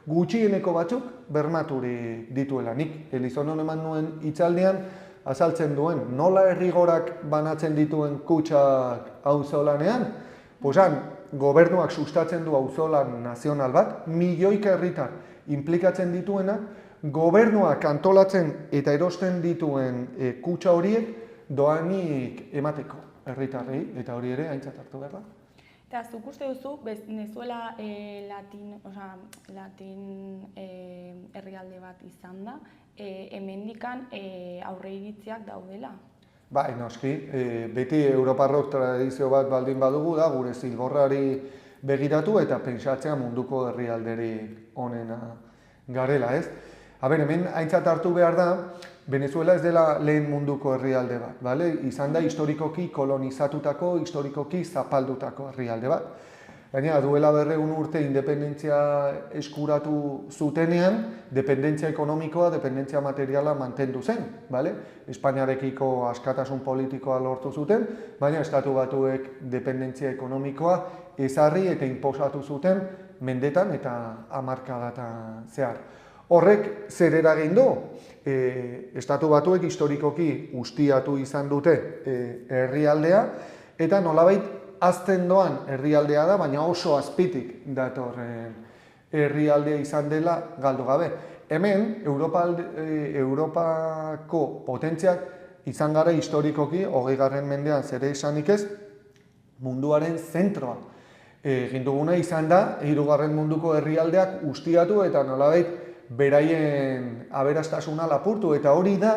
[SPEAKER 3] gutxieneko batzuk bermaturik dituela. Nik Elizonon eman nuen hitzaldian azaltzen duen, nola herrigorak banatzen dituen kutxak auzolanean, posan, gobernuak sustatzen du auzolan nazional bat, milioika herritar implikatzen dituenak, gobernuak antolatzen eta erosten dituen kutxa horiek doanik emateko herritarrei, eta hori ere aintzat hartu behar da.
[SPEAKER 1] Eta zuk uste duzu, Venezuela Latin herrialde bat izan da, hemendikan aurreiritziak daudela?
[SPEAKER 3] Bai, noski, beti Europarrok tradizio bat baldin badugu da, gure zilborrari begiratu eta pentsatzea munduko herrialderik onena garela, ez? Hemen aintzat hartu behar da, Venezuela ez dela lehen munduko herrialde bat, bale? Izan da historikoki kolonizatutako, historikoki zapaldutako herrialde bat. Gainera, duela 200 urte independentzia eskuratu zutenean, dependentzia ekonomikoa, dependentzia materiala mantendu zen, bale? Espainiarekiko askatasun politikoa lortu zuten, baina estatu batuek dependentzia ekonomikoa ezarri eta inposatu zuten mendetan eta hamarkadatan zehar. Horrek zer eragin du? Estatu batuek historikoki ustiatu izan dute herrialdea, eta nolabait hazten doan herrialdea da, baina oso azpitik datorren herrialdea izan dela galdu gabe. Hemen, Europako potentziak izan gara historikoki, 20. mendean zere esanik ez, munduaren zentroa. Egin duguna izan da, 3. munduko herrialdeak ustiatu eta nolabait beraien aberastasuna lapurtu, eta hori da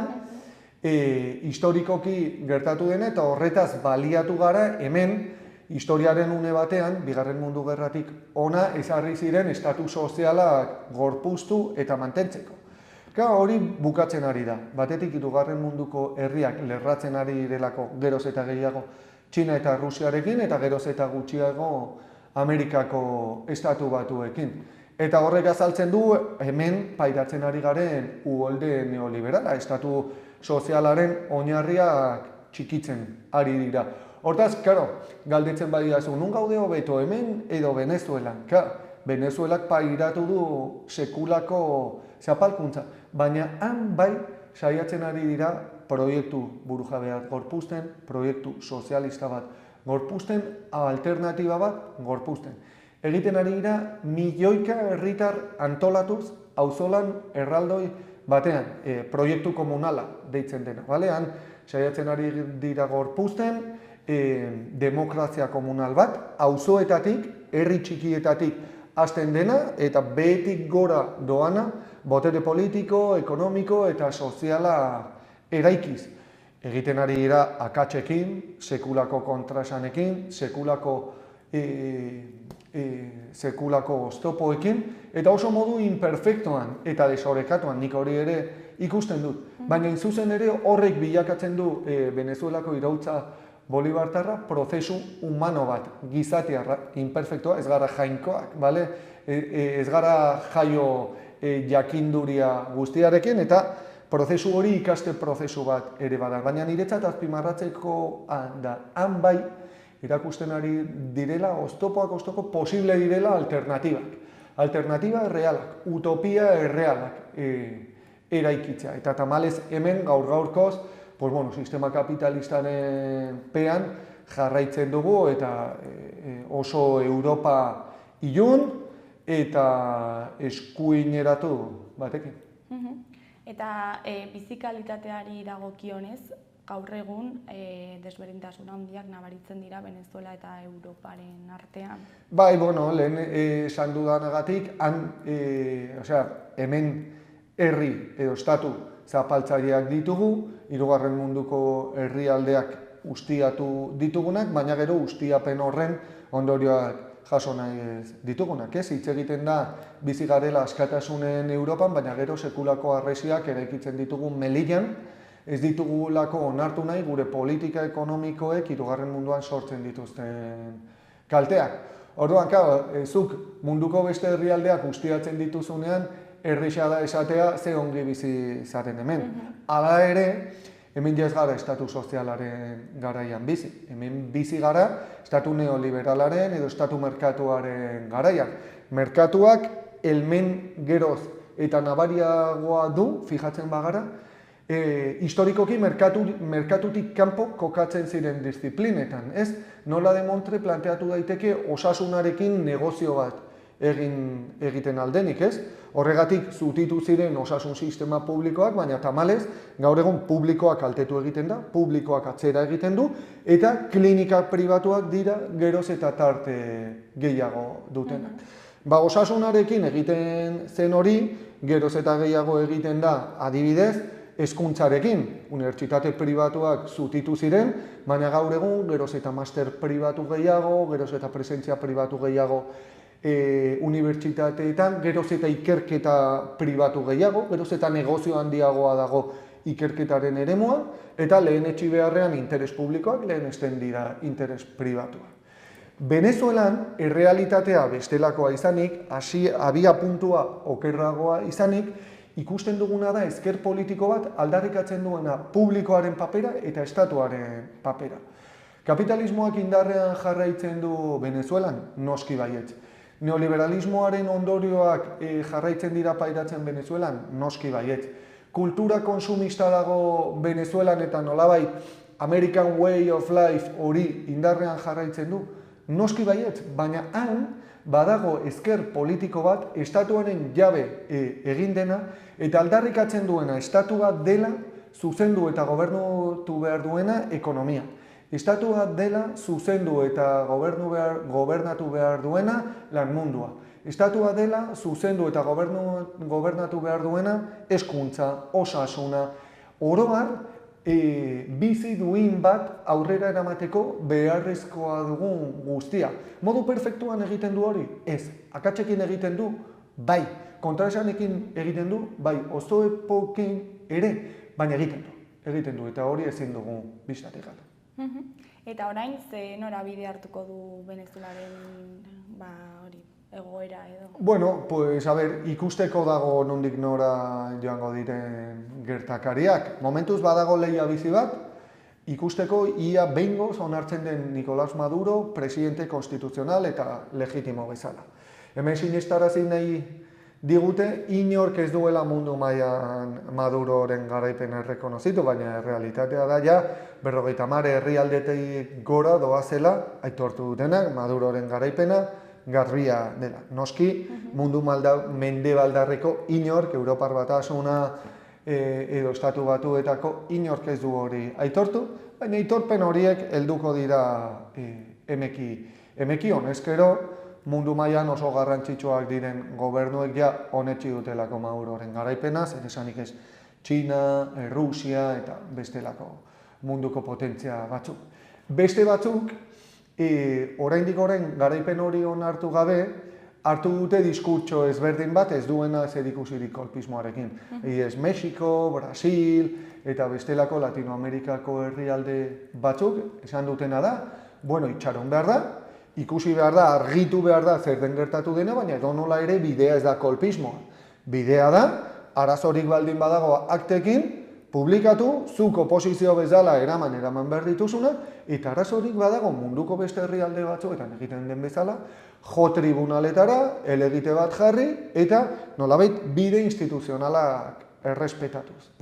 [SPEAKER 3] historikoki gertatu dena, eta horretaz baliatu gara hemen historiaren une batean, 2. mundu gerratik ona ezarri ziren estatu sozialak gorpuztu eta mantentzeko. Hori bukatzen ari da, batetik 2. munduko herriak lerratzen ari direlako geroz eta gehiago Txina eta Rusiarekin, eta geroz eta gutxiago Amerikako estatu batuekin. Eta horrek azaltzen du, hemen pairatzen ari garen uholde neoliberala, estatu sozialaren oinarriak txikitzen ari dira. Hortaz, galdetzen badidazu, nun gaude hobeto hemen edo Venezuelan? Venezuelak pairatu du sekulako zapalkuntza, baina han bai saiatzen ari dira proiektu burujabeak gorpuzten, proiektu sozialista bat gorpuzten, alternatiba bat gorpuzten. Egiten ari dira milioika herritar antolatuz auzolan erraldoi batean, proiektu komunala deitzen dena. Han saiatzen ari dira gorpuzten, demokrazia komunal bat, auzoetatik, herri txikietatik hasten dena, eta behetik gora doana, botere politiko, ekonomiko eta soziala eraikiz. Egiten ari dira akatsekin, sekulako kontrasanekin, sekulako oztopoekin, eta oso modu imperfektoan eta desorekatuan, nik hori ere ikusten dut. Baina zuzen ere horrek bilakatzen du Venezuelako iraultza bolibartarra prozesu humano bat, gizatiarra, imperfektoa, ez gara jainkoak, ez gara jaio jakinduria guztiarekin, eta prozesu hori ikaste prozesu bat ere bada. Baina niretzat azpimarratzeko da, han bai, erakusten ari direla, oztopo posible direla alternatibak. Alternatiba errealak, utopia errealak eraikitzea. Eta tamalez hemen gaur-gaurkoz, sistema kapitalistaren pean jarraitzen dugu eta oso Europa ilun eta eskuineratu batekin.
[SPEAKER 1] Eta bizikalitateari dagokionez, gaur egun desberdintasun handiak nabaritzen dira Venezuela eta Europaren artean.
[SPEAKER 3] Bai, lehen esan dudanagatik, hemen herri edo estatu zapaltzaileak ditugu, 3. munduko herrialdeak ustiatu ditugunak, baina gero ustiapen horren ondorioak jaso nahi ditugunak. Hitz egiten da bizi garela askatasunen Europan, baina gero sekulako harresiak eraikitzen ditugun Melillan, ez ditugulako onartu nahi gure politika ekonomikoek 3. munduan sortzen dituzten kalteak. Orduan, zuk munduko beste herrialdeak ustiatzen dituzunean, erresa da esatea ze ongi bizi zaren hemen. Hala ere, hemen ez gara estatu sozialaren garaian bizi. Hemen bizi gara estatu neoliberalaren edo estatu merkatuaren garaian. Merkatuak helmen geroz eta nabariagoa du, fijatzen bagara, historikoki merkatutik kanpo kokatzen ziren disiplinetan, ez? Nola demontre planteatu daiteke osasunarekin negozio bat egiten aldenik, ez? Horregatik zutitu ziren osasun sistema publikoak, baina tamalez, gaur egun publikoak kaltetu egiten da, publikoak atzera egiten du, eta klinika pribatuak dira geroz eta tarte gehiago dutenak. Osasunarekin egiten zen hori, geroz eta gehiago egiten da, adibidez, hezkuntzarekin, unibertsitate pribatuak zutitu ziren, baina gaur egun geroz eta master pribatu gehiago, geroz eta presentzia pribatu gehiago unibertsitateetan, geroz eta ikerketa pribatu gehiago, geroz eta negozio handiagoa dago ikerketaren eremua, eta lehenetsi beharrean interes publikoak, lehenesten dira interes pribatuak. Venezuelan, errealitatea bestelakoa izanik, abia puntua okerragoa izanik, ikusten duguna da ezker politiko bat aldarrikatzen duena publikoaren papera eta estatuaren papera. Kapitalismoak indarrean jarraitzen du Venezuelan, noski baietz. Neoliberalismoaren ondorioak jarraitzen dira pairatzen Venezuelan, noski baietz. Kultura konsumista dago Venezuelan eta nolabait American Way of Life hori indarrean jarraitzen du, noski baietz, baina han badago ezker politiko bat, estatuaren jabe egin dena, eta aldarrikatzen duena estatu bat dela zuzendu eta gobernatu behar duena ekonomia. Estatu bat dela zuzendu eta gobernatu behar duena lan mundua. Estatu bat dela zuzendu eta gobernatu behar duena hezkuntza, osasuna, oro har, bizi duin bat aurrera eramateko beharrezkoa dugun guztia. Modu perfektuan egiten du hori? Ez. Akatsekin egiten du? Bai. Kontraesanekin egiten du? Bai. Oztopoekin ere? Baina egiten du. Eta hori ezin dugu bistatik gata.
[SPEAKER 1] Eta orain, ze norabide hartuko du Venezuelaren egoera edo?
[SPEAKER 3] Bueno, pues, ikusteko dago nondik nora joango diren gertakariak. Momentuz badago lehia bizi bat, ikusteko ia behingoz onartzen den Nicolás Maduro presidente konstituzional eta legitimo bezala. Hemen sinestarazi nahi digute, inork ez duela mundu mailan Maduroren garaipena errekonozitu, baina realitatea da ja, 50 herrialdetik gora doazela, aitortu dutenak, Maduroren garaipena, garbia dela. Noski, mundu mendebaldarreko inork, Europar Batasuna edo Estatu Batuetako inork ez du hori aitortu, baina aitorpen horiek helduko dira emeki honezkero, mundu mailan oso garrantzitsuak diren gobernuek ja onetsi dutelako Maduroren garaipena, zer esanik ez Txina, Rusia eta bestelako munduko potentzia batzuk. Beste batzuk, oraindik garaipen hori onartu gabe, hartu dute diskurtso ezberdin bat ez duena zerikusirik kolpismoarekin. Ez Mexiko, Brasil eta bestelako Latinoamerikako herrialde batzuk esan dutena da, bueno, itxaron behar da, ikusi behar da, argitu behar da zer den gertatu dena, baina edonola ere bidea ez da kolpismoa. Bidea da, arazorik baldin badago aktekin, publikatu, zuk oposizio bezala eraman behar dituzuna, eta arazorik badago munduko beste herrialde batzuetan egiten den bezala, jo tribunaletara, elegite bat jarri, eta nolabait bide instituzionalak errespetatuz.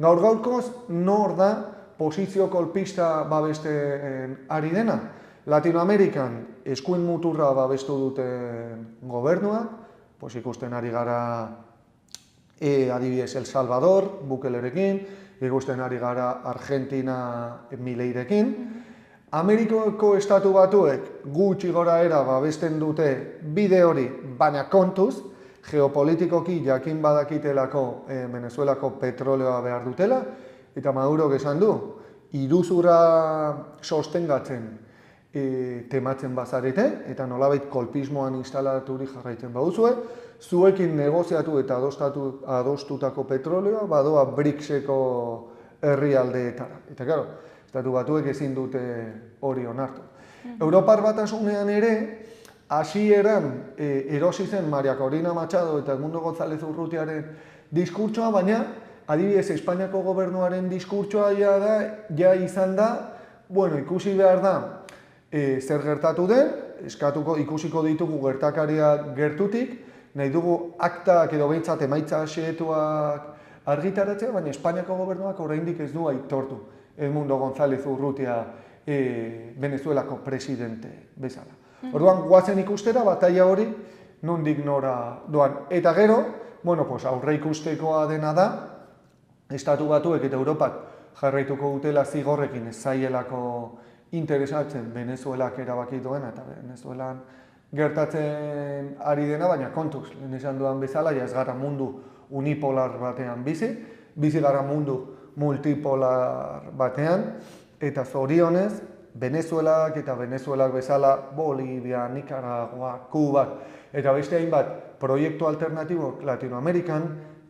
[SPEAKER 3] Gaur gaurkoz, nor da posizio kolpista babesten ari dena? Latinoamerikan eskuin muturra babestu duten gobernua, ikusten ari gara adibidez El Salvador, Bukelerekin, ikusten ari gara Argentina Mileirekin. Amerikako estatu batuek gutxi goraera babesten dute bide hori, baina kontuz, geopolitikoki jakin badakitelako Venezuelako petroleoa behar dutela, eta Maduro esan du, iruzura sostengatzen tematzen bazarete, eta nolabait kolpismoan instalaturik jarraitzen baduzue, zuekin negoziatu eta adostutako petroleoa badoa BRICS-eko herrialdeetara. Eta, claro, estatu batuek ezin dute hori onartu. Europar Batasunean ere, hasieran erosi zen Maria Corina Machado eta Edmundo González Urrutiaren diskurtsoa, baina adibidez Espainiako gobernuaren diskurtsoa ja izan da, bueno, ikusi behar da, zer gertatu den, ikusiko ditugu gertakaria gertutik, nahi dugu aktak edo behintzat emaitza xehetuak argitaratzea, baina Espainiako gobernuak oraindik ez du aitortu Edmundo González Urrutia Venezuelako presidente bezala. Orduan, guazen ikustera, bataila hori nondik nora doan. Eta gero, aurre ikustekoa dena da, Estatu Batuek eta Europak jarraituko dutela zigorrekin ez zaielako interesatzen Venezuelak erabaki duena eta Venezuelan gertatzen ari dena, baina kontuz, lehen esan dudan bezala, ez gara mundu unipolar batean bizi gara mundu multipolar batean, eta zorionez, Venezuelak eta Venezuelak bezala Bolivia, Nicaragua, Kuba, eta beste hainbat proiektu alternatibo Latinoamerikan,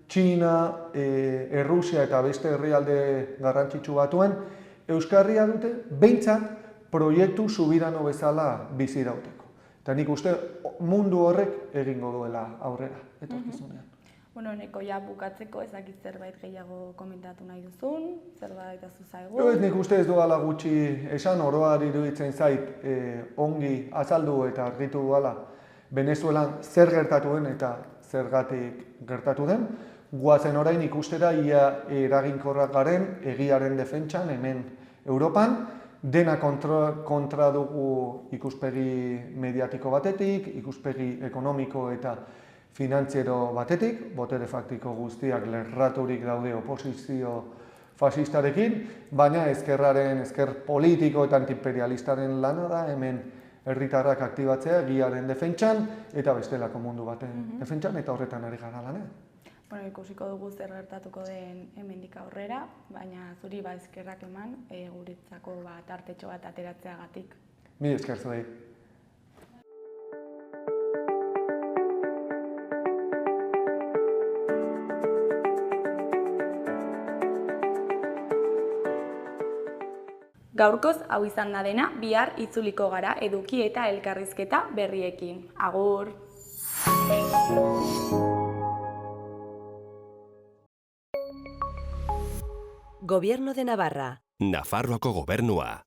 [SPEAKER 3] Txina, Errusia eta beste herrialde garrantzitsu batuen, Euskarria dute behintzat proiektu subirano bezala bizi irauteko. Eta nik uste mundu horrek egingo duela aurrera, etorkizunean.
[SPEAKER 1] Neko ja bukatzeko ezakit zerbait gehiago komentatu nahi duzun, zerbait azuzaigu.
[SPEAKER 3] Nik uste ez duela gutxi esan, oroar iruditzen zait ongi azaldu eta argitu duela Venezuelan zer gertatu den eta zergatik gertatu den. Guazen orain ikustera ia eraginkorrak garen egiaren defentsan hemen Europan, dena kontra dugu ikuspegi mediatiko batetik, ikuspegi ekonomiko eta finantziero batetik, botere faktiko guztiak lerraturik daude oposizio fasistarekin, baina ezker politiko eta antiimperialistaren lana da hemen herritarrak aktibatzea egiaren defentsan eta bestelako mundu baten defentsan eta horretan ari gara lanean.
[SPEAKER 1] Ikusiko dugu zer gertatuko den hemendik aurrera, baina zuri eskerrak eman guretzako tartetxo bat ateratzeagatik.
[SPEAKER 3] Mila esker zuei.
[SPEAKER 1] Gaurkoz hau izan da dena, bihar itzuliko gara eduki eta elkarrizketa berriekin. Agur!
[SPEAKER 4] Gobierno de Navarra.
[SPEAKER 5] Nafarroako gobernua.